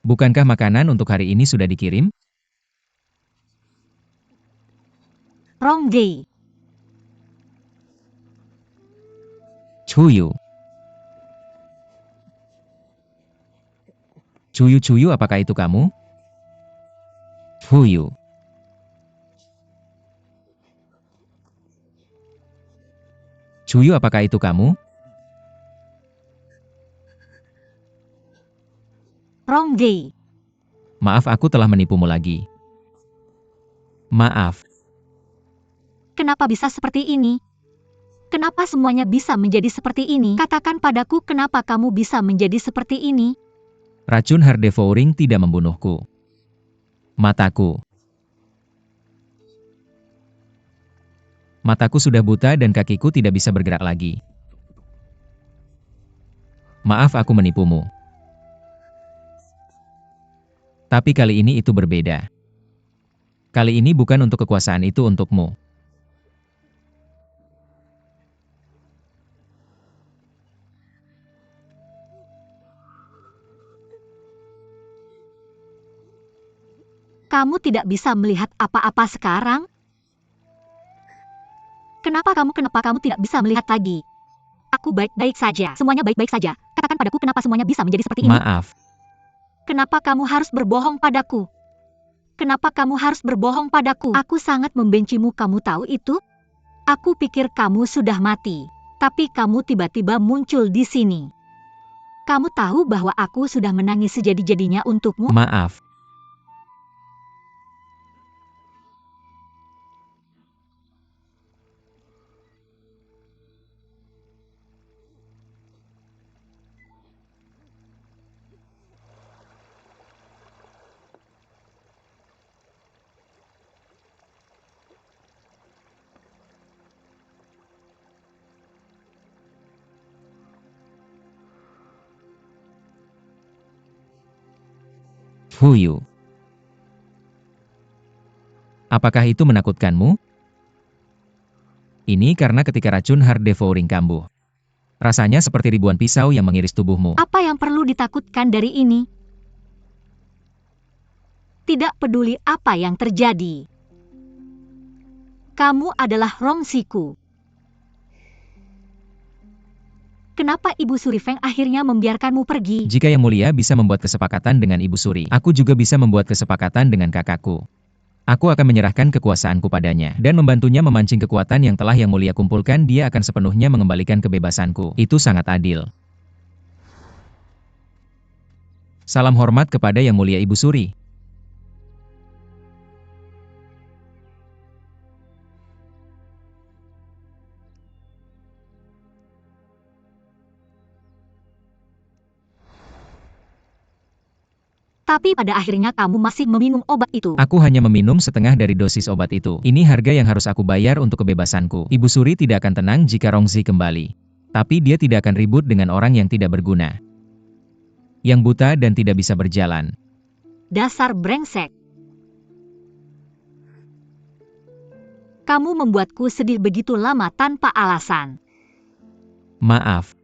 Bukankah makanan untuk hari ini sudah dikirim? Rongge. Cuyu. Cuyu-cuyu, apakah itu kamu? Cuyu. Cuyu, apakah itu kamu? Rongge. Maaf, aku telah menipumu lagi. Maaf. Kenapa bisa seperti ini? Kenapa semuanya bisa menjadi seperti ini? Katakan padaku kenapa kamu bisa menjadi seperti ini? Racun heart devouring tidak membunuhku. Mataku. Mataku sudah buta dan kakiku tidak bisa bergerak lagi. Maaf, aku menipumu. Tapi kali ini itu berbeda. Kali ini bukan untuk kekuasaan itu untukmu. Kamu tidak bisa melihat apa-apa sekarang? Kenapa kamu tidak bisa melihat lagi? Aku baik-baik saja. Semuanya baik-baik saja. Katakan padaku kenapa semuanya bisa menjadi seperti ini? Maaf. Kenapa kamu harus berbohong padaku? Kenapa kamu harus berbohong padaku? Aku sangat membencimu, kamu tahu itu? Aku pikir kamu sudah mati. Tapi kamu tiba-tiba muncul di sini. Kamu tahu bahwa aku sudah menangis sejadi-jadinya untukmu? Maaf. Fuyu. Apakah itu menakutkanmu? Ini karena ketika racun heart devouring kambuh. Rasanya seperti ribuan pisau yang mengiris tubuhmu. Apa yang perlu ditakutkan dari ini? Tidak peduli apa yang terjadi. Kamu adalah Rongsiku. Kenapa Ibu Surifeng akhirnya membiarkanmu pergi? Jika Yang Mulia bisa membuat kesepakatan dengan Ibu Suri, aku juga bisa membuat kesepakatan dengan kakakku. Aku akan menyerahkan kekuasaanku padanya, dan membantunya memancing kekuatan yang telah Yang Mulia kumpulkan. Dia akan sepenuhnya mengembalikan kebebasanku. Itu sangat adil. Salam hormat kepada Yang Mulia Ibu Suri. Tapi pada akhirnya kamu masih meminum obat itu. Aku hanya meminum setengah dari dosis obat itu. Ini harga yang harus aku bayar untuk kebebasanku. Ibu Suri tidak akan tenang jika Rongzi kembali. Tapi dia tidak akan ribut dengan orang yang tidak berguna. Yang buta dan tidak bisa berjalan. Dasar brengsek. Kamu membuatku sedih begitu lama tanpa alasan. Maaf.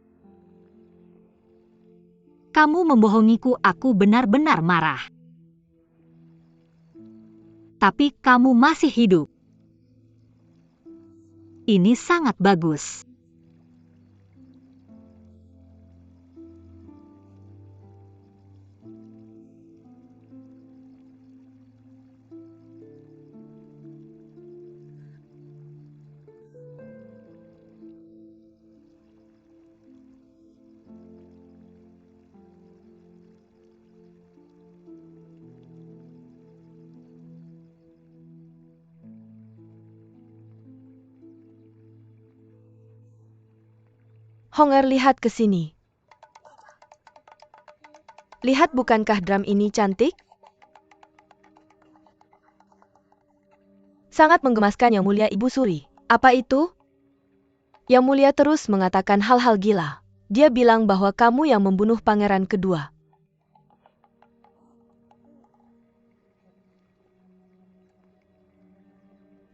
Kamu membohongiku, aku benar-benar marah. Tapi kamu masih hidup. Ini sangat bagus. Honger, lihat ke sini. Lihat, bukankah drum ini cantik? Sangat menggemaskan, Yang Mulia Ibu Suri. Apa itu? Yang Mulia terus mengatakan hal-hal gila. Dia bilang bahwa kamu yang membunuh pangeran kedua.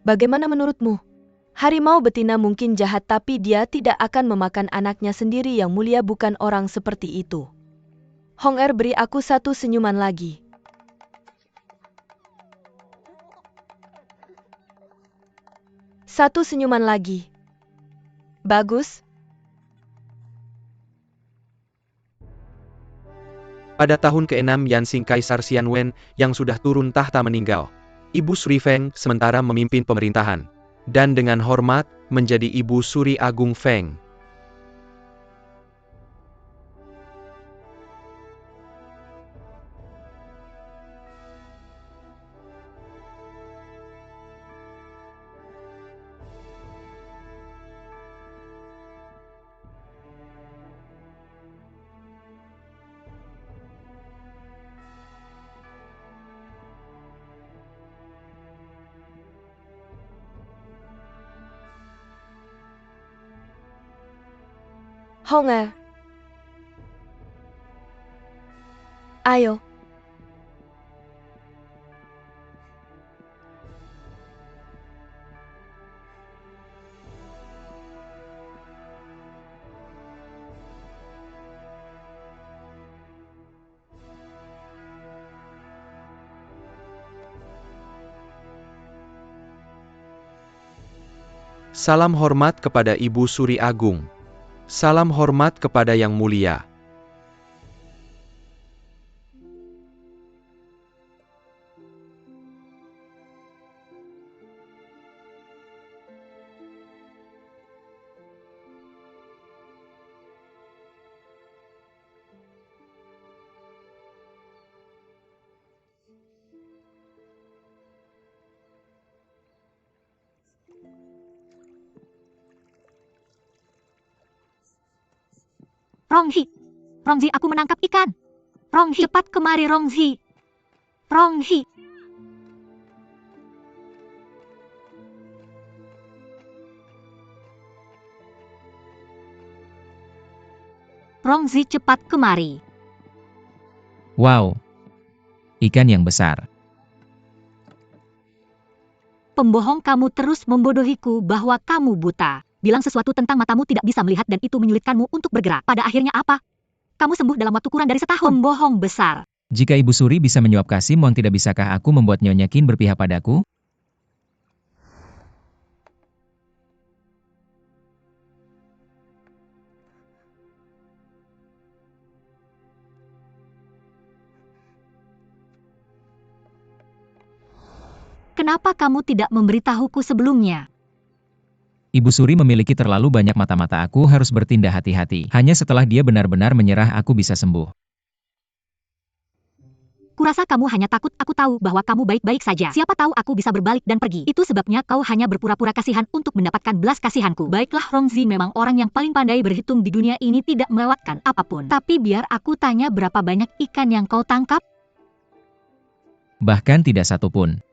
Bagaimana menurutmu? Harimau betina mungkin jahat, tapi dia tidak akan memakan anaknya sendiri. Yang Mulia bukan orang seperti itu. Hong Er, beri aku satu senyuman lagi. Satu senyuman lagi. Bagus. Pada tahun ke-6 Yanxing Kaisar Xianwen yang sudah turun tahta meninggal. Ibu Suri Feng sementara memimpin pemerintahan. Dan dengan hormat, menjadi Ibu Suri Agung Feng. Hong Er. Ayo. Salam hormat kepada Ibu Suri Agung. Salam hormat kepada Yang Mulia. Rongzi, Rongzi, aku menangkap ikan. Rongzi, cepat kemari Rongzi. Rongzi. Rongzi, cepat kemari. Wow. Ikan yang besar. Pembohong, kamu terus membodohiku bahwa kamu buta. Bilang sesuatu tentang matamu tidak bisa melihat dan itu menyulitkanmu untuk bergerak. Pada akhirnya apa? Kamu sembuh dalam waktu kurang dari setahun. Pembohong besar. Jika Ibu Suri bisa menyuap kasih, mohon tidak bisakah aku membuat Nyonya Qin berpihak padaku? Kenapa kamu tidak memberitahuku sebelumnya? Ibu Suri memiliki terlalu banyak mata-mata, aku harus bertindak hati-hati. Hanya setelah dia benar-benar menyerah aku bisa sembuh. Kurasa kamu hanya takut aku tahu bahwa kamu baik-baik saja. Siapa tahu aku bisa berbalik dan pergi. Itu sebabnya kau hanya berpura-pura kasihan untuk mendapatkan belas kasihanku. Baiklah, Rongzi memang orang yang paling pandai berhitung di dunia ini, tidak melewatkan apapun. Tapi biar aku tanya, berapa banyak ikan yang kau tangkap? Bahkan tidak satu pun.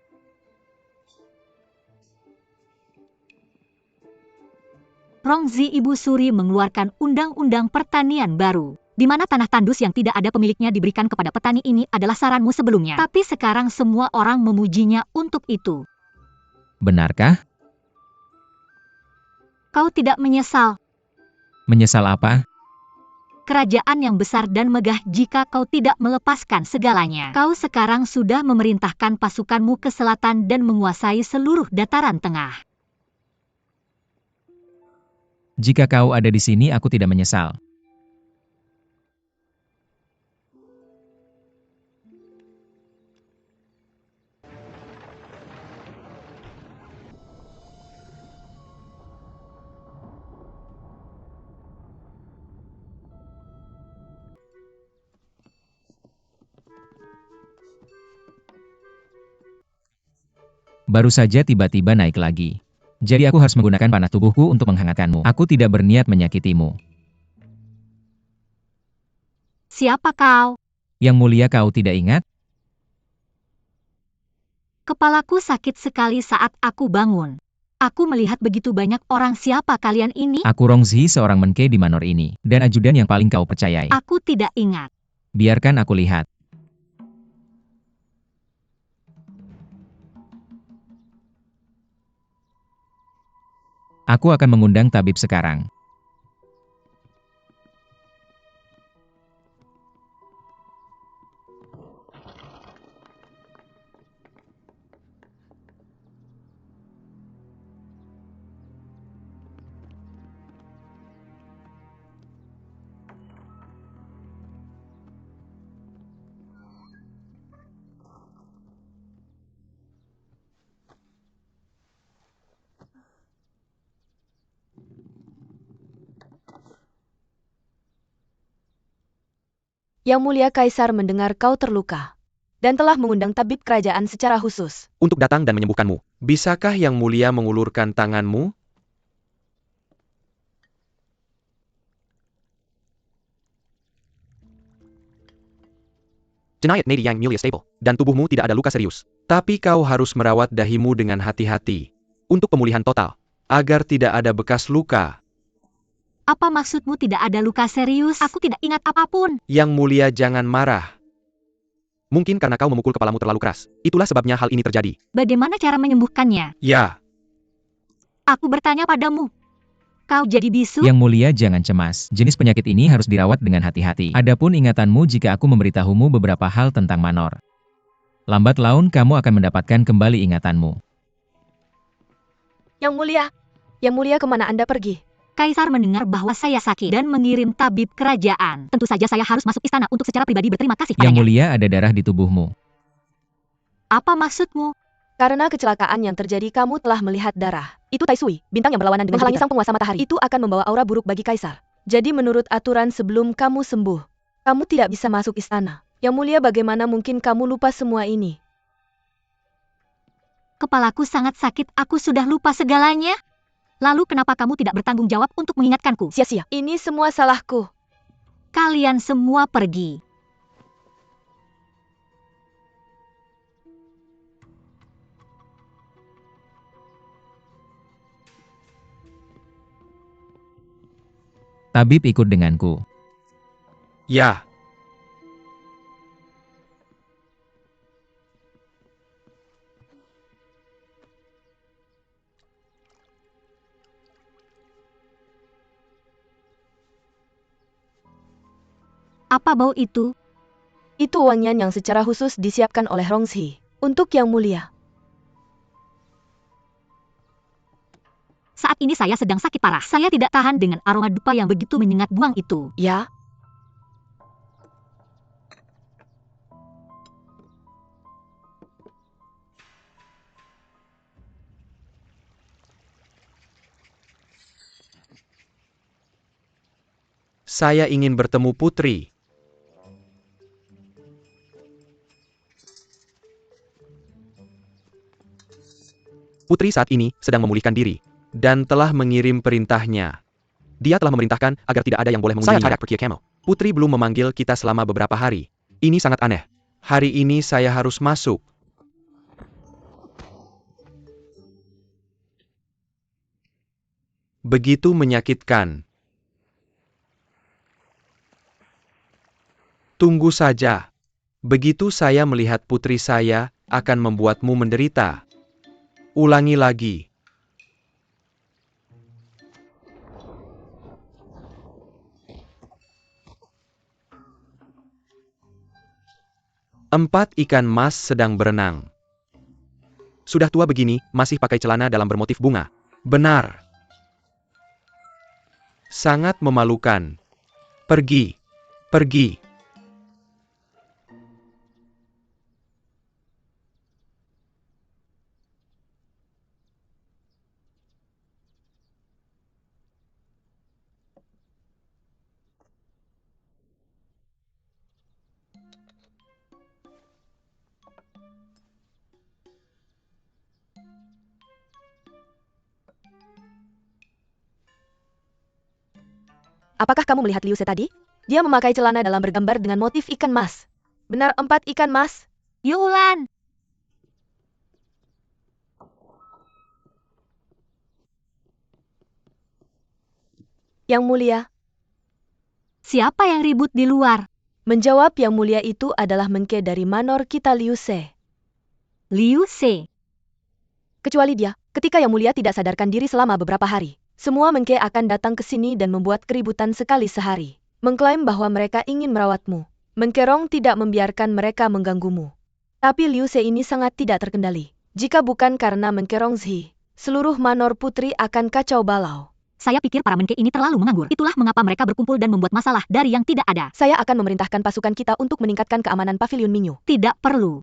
Rongzi, Ibu Suri mengeluarkan undang-undang pertanian baru, di mana tanah tandus yang tidak ada pemiliknya diberikan kepada petani. Ini adalah saranmu sebelumnya, tapi sekarang semua orang memujinya untuk itu. Benarkah? Kau tidak menyesal? Menyesal apa? Kerajaan yang besar dan megah jika kau tidak melepaskan segalanya. Kau sekarang sudah memerintahkan pasukanmu ke selatan dan menguasai seluruh dataran tengah. Jika kau ada di sini, aku tidak menyesal. Baru saja tiba-tiba naik lagi. Jadi aku harus menggunakan panah tubuhku untuk menghangatkanmu. Aku tidak berniat menyakitimu. Siapa kau? Yang Mulia, kau tidak ingat? Kepalaku sakit sekali saat aku bangun. Aku melihat begitu banyak orang. Siapa kalian ini? Aku Rongzi, seorang menke di Manor ini, dan ajudan yang paling kau percayai. Aku tidak ingat. Biarkan aku lihat. Aku akan mengundang tabib sekarang. Yang Mulia Kaisar mendengar kau terluka dan telah mengundang tabib kerajaan secara khusus untuk datang dan menyembuhkanmu. Bisakah Yang Mulia mengulurkan tanganmu? Jenayat Nadi Yang Mulia stable, dan tubuhmu tidak ada luka serius. Tapi kau harus merawat dahimu dengan hati-hati. Untuk pemulihan total, agar tidak ada bekas luka. Apa maksudmu tidak ada luka serius? Aku tidak ingat apapun. Yang Mulia jangan marah. Mungkin karena kau memukul kepalamu terlalu keras. Itulah sebabnya hal ini terjadi. Bagaimana cara menyembuhkannya? Ya, Aku bertanya padamu. Kau jadi bisu? Yang Mulia jangan cemas. Jenis penyakit ini harus dirawat dengan hati-hati. Adapun ingatanmu jika aku memberitahumu beberapa hal tentang Manor. Lambat laun kamu akan mendapatkan kembali ingatanmu. Yang Mulia kemana Anda pergi? Kaisar mendengar bahwa saya sakit dan mengirim tabib kerajaan. Tentu saja saya harus masuk istana untuk secara pribadi berterima kasih Yang padanya. Mulia ada darah di tubuhmu. Apa maksudmu? Karena kecelakaan yang terjadi kamu telah melihat darah. Itu Tai Sui, bintang yang berlawanan dengan menghalangi sang penguasa matahari. Itu akan membawa aura buruk bagi Kaisar. Jadi menurut aturan sebelum kamu sembuh, kamu tidak bisa masuk istana. Yang Mulia, bagaimana mungkin kamu lupa semua ini? Kepalaku sangat sakit, aku sudah lupa segalanya. Lalu kenapa kamu tidak bertanggung jawab untuk mengingatkanku? Sia-sia, ini semua salahku. Kalian semua pergi. Tabib ikut denganku. ya. Apa bau itu? Itu wangian yang secara khusus disiapkan oleh Rongzi untuk Yang Mulia. Saat ini saya sedang sakit parah. Saya tidak tahan dengan aroma dupa yang begitu menyengat buang itu. Ya, Saya ingin bertemu Putri. Putri saat ini sedang memulihkan diri dan telah mengirim perintahnya. Dia telah memerintahkan agar tidak ada yang boleh mengunjunginya. Putri belum memanggil kita selama beberapa hari. Ini sangat aneh. Hari ini saya harus masuk. Begitu menyakitkan. Tunggu saja. Begitu saya melihat putri saya, akan membuatmu menderita. Ulangi lagi. Empat ikan mas sedang berenang. Sudah tua begini, masih pakai celana dalam bermotif bunga. Benar. Sangat memalukan. Pergi. Pergi. apakah kamu melihat Liu Se tadi? Dia memakai celana dalam bergambar dengan motif ikan mas. Benar, 4 ikan mas. Yulan, Yang Mulia. siapa yang ribut di luar? Menjawab Yang Mulia itu adalah Mengke dari Manor kita Liu Se. Liu Se. Kecuali dia, ketika Yang Mulia tidak sadarkan diri selama beberapa hari. Semua Mengke akan datang ke sini dan membuat keributan sekali sehari. Mengklaim bahwa mereka ingin merawatmu. Mengke Rong tidak membiarkan mereka mengganggumu. Tapi Liu Se ini sangat tidak terkendali. Jika bukan karena Mengke Rongzi, seluruh Manor Putri akan kacau balau. Saya pikir para menke ini terlalu menganggur. Itulah mengapa mereka berkumpul dan membuat masalah dari yang tidak ada. Saya akan memerintahkan pasukan kita untuk meningkatkan keamanan Paviliun Minyu. Tidak perlu.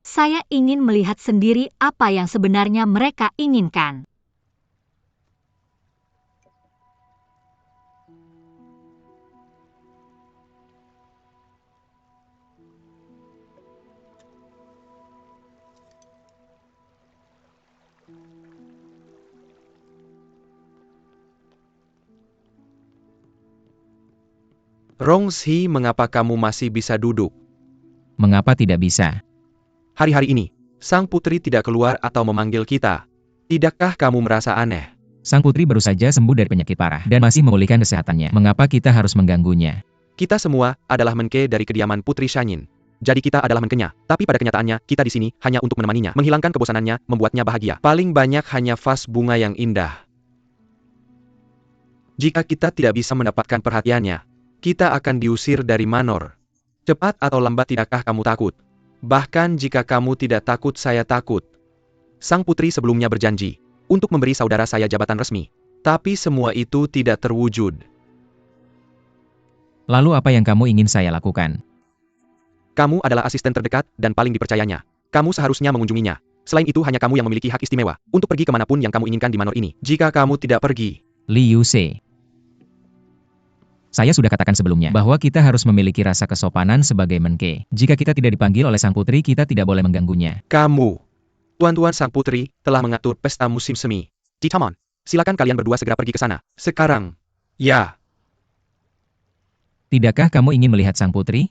Saya ingin melihat sendiri apa yang sebenarnya mereka inginkan. Rongzi, mengapa kamu masih bisa duduk? Mengapa tidak bisa? Hari-hari ini, sang putri tidak keluar atau memanggil kita. Tidakkah kamu merasa aneh? Sang putri baru saja sembuh dari penyakit parah dan masih memulihkan kesehatannya. Mengapa kita harus mengganggunya? Kita semua adalah menke dari kediaman Putri Shanyin. Jadi kita adalah menkenya, tapi pada kenyataannya kita di sini hanya untuk menemaninya, menghilangkan kebosanannya, membuatnya bahagia. Paling banyak hanya vas bunga yang indah. Jika kita tidak bisa mendapatkan perhatiannya, kita akan diusir dari manor. Cepat atau lambat tidakkah kamu takut? Bahkan jika kamu tidak takut, saya takut. Sang putri sebelumnya berjanji untuk memberi saudara saya jabatan resmi. Tapi semua itu tidak terwujud. Lalu apa yang kamu ingin saya lakukan? Kamu adalah asisten terdekat dan paling dipercayanya. Kamu seharusnya mengunjunginya. Selain itu hanya kamu yang memiliki hak istimewa untuk pergi kemanapun yang kamu inginkan di manor ini. Jika kamu tidak pergi, Liu Se. Saya sudah katakan sebelumnya bahwa kita harus memiliki rasa kesopanan sebagai menke. Jika kita tidak dipanggil oleh sang putri, kita tidak boleh mengganggunya. kamu, tuan-tuan sang putri, telah mengatur pesta musim semi di taman. Silakan kalian berdua segera pergi ke sana. Sekarang. Ya. Tidakkah kamu ingin melihat sang putri?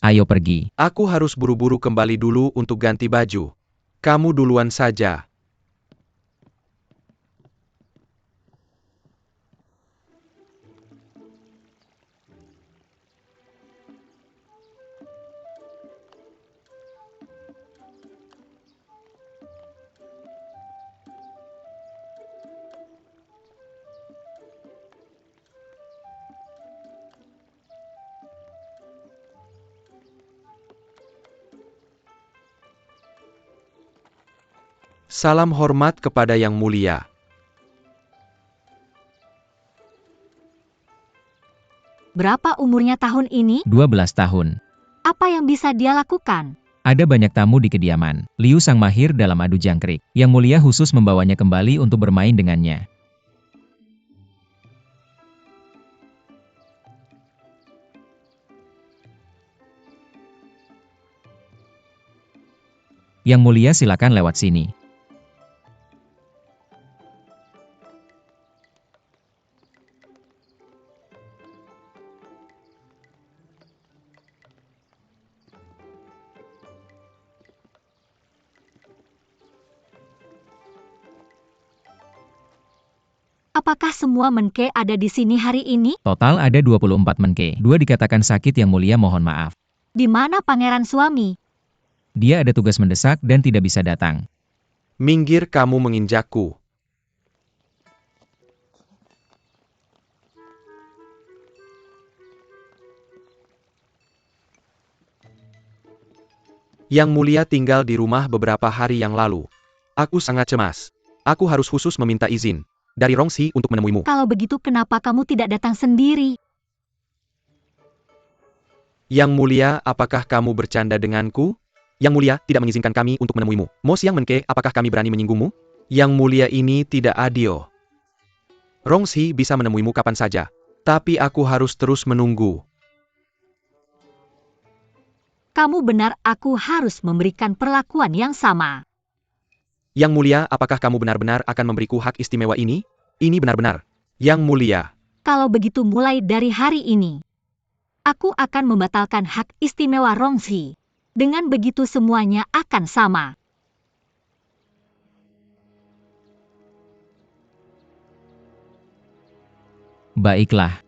Ayo pergi. Aku harus buru-buru kembali dulu untuk ganti baju. Kamu duluan saja. Salam hormat kepada Yang Mulia. Berapa umurnya tahun ini? 12 tahun. Apa yang bisa dia lakukan? Ada banyak tamu di kediaman. Liu sang mahir dalam adu jangkrik. Yang Mulia khusus membawanya kembali untuk bermain dengannya. Yang Mulia, silakan lewat sini. Apakah semua menke ada di sini hari ini? Total ada 24 menke. 2 dikatakan sakit. Yang Mulia mohon maaf. Di mana pangeran suami? Dia ada tugas mendesak dan tidak bisa datang. Minggir, kamu menginjakku. Yang Mulia tinggal di rumah beberapa hari yang lalu. Aku sangat cemas. Aku harus khusus meminta izin dari Rongzi untuk menemuimu. Kalau begitu kenapa kamu tidak datang sendiri? Yang Mulia, apakah kamu bercanda denganku? Yang Mulia tidak mengizinkan kami untuk menemuimu. Mo Siang Menke, apakah kami berani menyinggungmu? Yang Mulia, ini tidak adil. Rongzi bisa menemuimu kapan saja, tapi aku harus terus menunggu. Kamu benar, aku harus memberikan perlakuan yang sama. Yang Mulia, apakah kamu benar-benar akan memberiku hak istimewa ini? Ini benar-benar. Yang Mulia. Kalau begitu mulai dari hari ini, aku akan membatalkan hak istimewa Rongzi. Dengan begitu semuanya akan sama. Baiklah.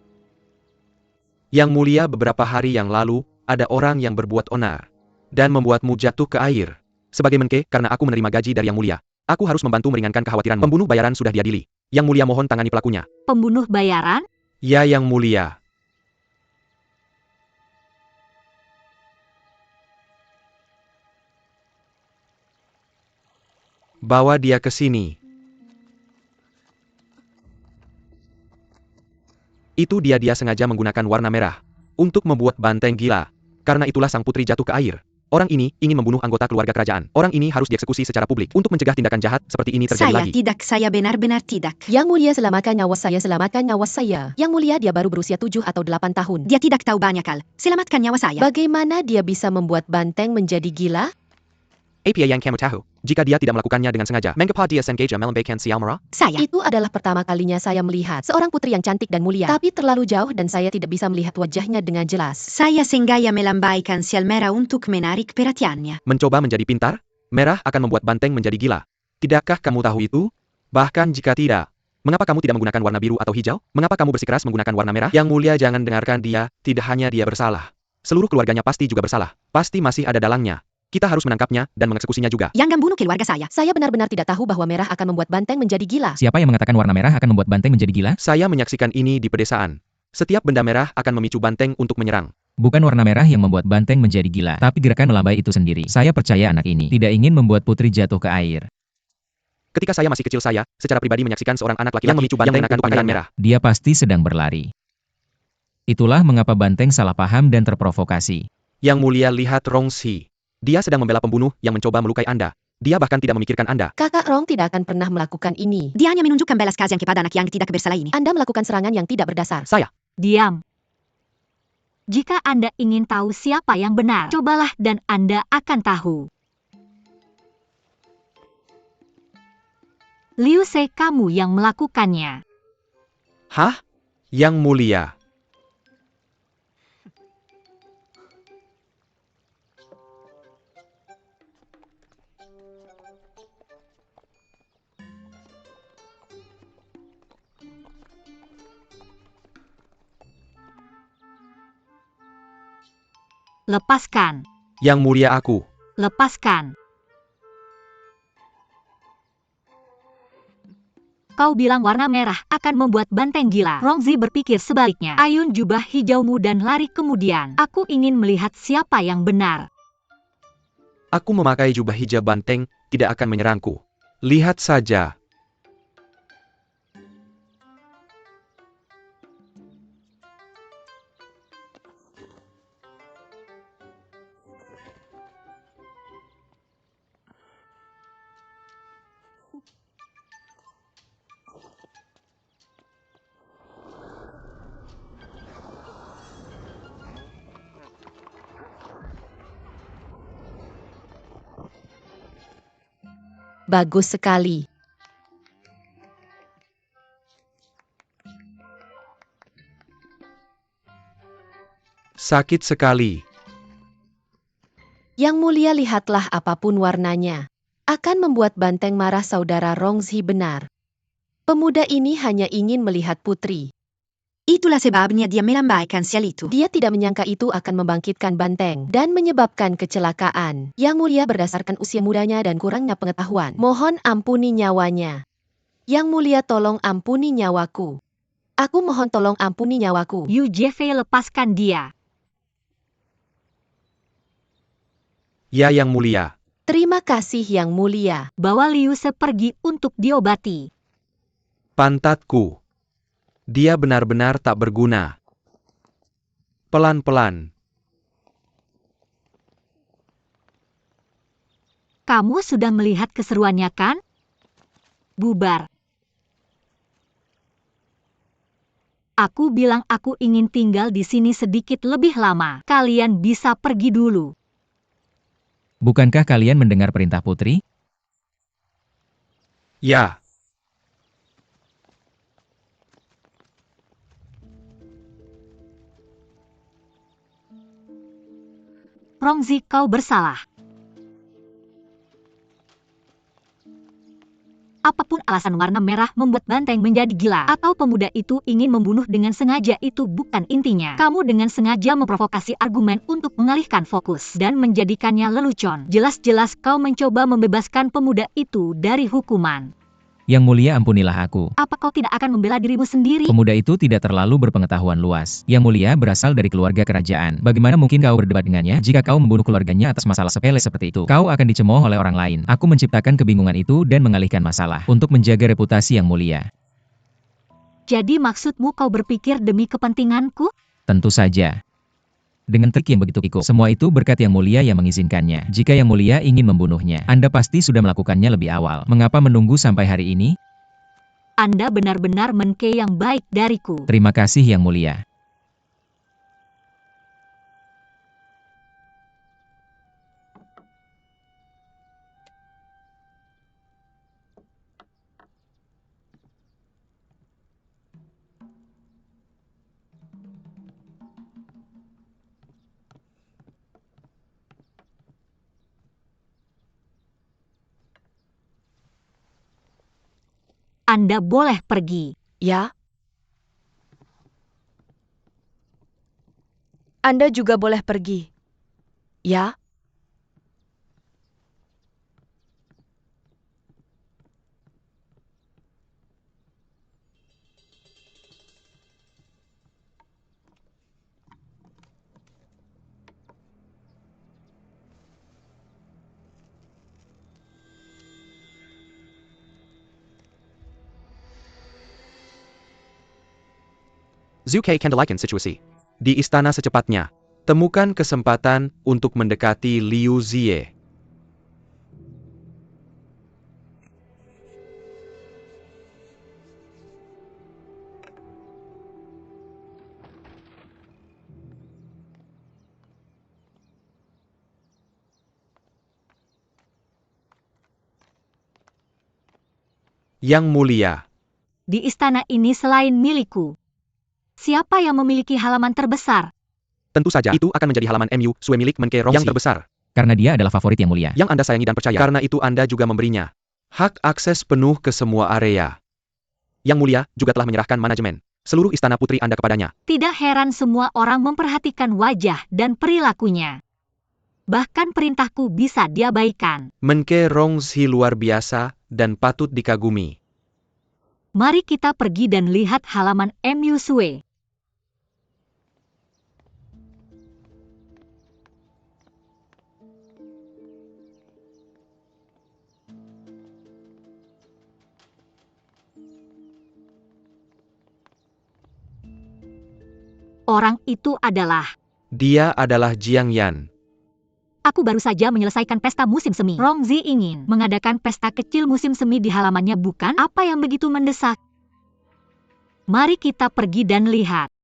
Yang Mulia, beberapa hari yang lalu, ada orang yang berbuat onar dan membuatmu jatuh ke air. Sebagai menke, karena aku menerima gaji dari Yang Mulia, aku harus membantu meringankan kekhawatiran. Pembunuh bayaran sudah diadili. Yang Mulia mohon tangani pelakunya. Pembunuh bayaran? Ya, Yang Mulia. Bawa dia ke sini. Itu dia sengaja menggunakan warna merah untuk membuat banteng gila. Karena itulah sang putri jatuh ke air. Orang ini ingin membunuh anggota keluarga kerajaan. Orang ini harus dieksekusi secara publik untuk mencegah tindakan jahat seperti ini terjadi Saya lagi. tidak, saya benar-benar tidak. Yang Mulia, selamatkan nyawa saya, selamatkan nyawa saya. Yang Mulia, dia baru berusia 7 atau 8 tahun. Dia tidak tahu banyak hal. Selamatkan nyawa saya. Bagaimana dia bisa membuat banteng menjadi gila? Apa yang kamu tahu? Jika dia tidak melakukannya dengan sengaja, mengapa dia sengaja melambaikan si Almara? Saya. Itu adalah pertama kalinya saya melihat seorang putri yang cantik dan mulia, tapi terlalu jauh dan saya tidak bisa melihat wajahnya dengan jelas. Saya sengaja melambaikan sial merah untuk menarik perhatiannya. Mencoba menjadi pintar? Merah akan membuat banteng menjadi gila. Tidakkah kamu tahu itu? Bahkan jika tidak, mengapa kamu tidak menggunakan warna biru atau hijau? Mengapa kamu bersikeras menggunakan warna merah? Yang mulia, jangan dengarkan dia, tidak hanya dia bersalah. Seluruh keluarganya pasti juga bersalah. Pasti masih ada dalangnya. Kita harus menangkapnya dan mengeksekusinya juga. Yang membunuh keluarga saya. Saya benar-benar tidak tahu bahwa merah akan membuat banteng menjadi gila. Siapa yang mengatakan warna merah akan membuat banteng menjadi gila? Saya menyaksikan ini di pedesaan. Setiap benda merah akan memicu banteng untuk menyerang. Bukan warna merah yang membuat banteng menjadi gila, tapi gerakan melambai itu sendiri. Saya percaya anak ini tidak ingin membuat putri jatuh ke air. Ketika saya masih kecil, saya secara pribadi menyaksikan seorang anak laki-laki yang memicu banteng menggunakan pakaian merah. Dia pasti sedang berlari. Itulah mengapa banteng salah paham dan terprovokasi. Yang mulia, lihat Rongzi. Dia sedang membela pembunuh yang mencoba melukai Anda. Dia bahkan tidak memikirkan Anda. Kakak Rong tidak akan pernah melakukan ini. Dia hanya menunjukkan belas kasihan kepada anak yang tidak bersalah ini. Anda melakukan serangan yang tidak berdasar. Saya. Diam. Jika Anda ingin tahu siapa yang benar, cobalah dan Anda akan tahu. Liu Se, kamu yang melakukannya. Hah? Yang mulia. Lepaskan. Yang mulia, aku. Lepaskan. Kau bilang warna merah akan membuat banteng gila. Rongzi berpikir sebaliknya. Ayun jubah hijaumu dan lari kemudian. Aku ingin melihat siapa yang benar. Aku memakai jubah hijau, banteng tidak akan menyerangku. Lihat saja. Bagus sekali. Sakit sekali. Yang mulia, lihatlah apapun warnanya. Akan membuat banteng marah. Saudara Rongzi benar. Pemuda ini hanya ingin melihat putri. Itulah sebabnya dia melambaikan sial itu. Dia tidak menyangka itu akan membangkitkan banteng dan menyebabkan kecelakaan. Yang mulia, berdasarkan usia mudanya dan kurangnya pengetahuan, mohon ampuni nyawanya. Yang mulia, tolong ampuni nyawaku. Aku mohon tolong ampuni nyawaku. Yu Jefei, lepaskan dia. Ya, yang mulia. Terima kasih, Yang mulia. Bawa Liu Se pergi untuk diobati. Pantatku. Dia benar-benar tak berguna. Pelan-pelan. Kamu sudah melihat keseruannya kan? Bubar. Aku bilang aku ingin tinggal di sini sedikit lebih lama. Kalian bisa pergi dulu. Bukankah kalian mendengar perintah putri? Ya. Rongzi, kau bersalah. Apapun alasan warna merah membuat banteng menjadi gila, atau pemuda itu ingin membunuh dengan sengaja, itu bukan intinya. Kamu dengan sengaja memprovokasi argumen untuk mengalihkan fokus dan menjadikannya lelucon. Jelas-jelas kau mencoba membebaskan pemuda itu dari hukuman. Yang mulia, ampunilah aku. Apa kau tidak akan membela dirimu sendiri? Pemuda itu tidak terlalu berpengetahuan luas. Yang mulia berasal dari keluarga kerajaan. Bagaimana mungkin kau berdebat dengannya? Jika kau membunuh keluarganya atas masalah sepele seperti itu, kau akan dicemooh oleh orang lain. Aku menciptakan kebingungan itu dan mengalihkan masalah untuk menjaga reputasi Yang mulia. Jadi maksudmu kau berpikir demi kepentinganku? Tentu saja. Dengan trik yang begitu kiko, semua itu berkat Yang mulia yang mengizinkannya. Jika Yang mulia ingin membunuhnya, Anda pasti sudah melakukannya lebih awal. Mengapa menunggu sampai hari ini? Anda benar-benar menke yang baik dariku. Terima kasih Yang mulia. Anda boleh pergi. Ya? Anda juga boleh pergi. Ya? Zuke kendalikan situasi. Di istana secepatnya. Temukan kesempatan untuk mendekati Liu Zie. Yang mulia, Di istana ini selain milikku, siapa yang memiliki halaman terbesar? tentu saja itu akan menjadi halaman MU Sue milik Menke Rongsi yang terbesar. Karena dia adalah favorit yang mulia. Yang Anda sayangi dan percaya. Karena itu Anda juga memberinya hak akses penuh ke semua area. Yang mulia juga telah menyerahkan manajemen seluruh istana putri Anda kepadanya. Tidak heran semua orang memperhatikan wajah dan perilakunya. Bahkan perintahku bisa diabaikan. Menke Rongsi luar biasa dan patut dikagumi. Mari kita pergi dan lihat halaman MU Sue. Orang itu adalah... Dia adalah Jiang Yan. Aku baru saja menyelesaikan pesta musim semi. Rongzi ingin mengadakan pesta kecil musim semi di halamannya, bukan? Apa yang begitu mendesak? Mari kita pergi dan lihat.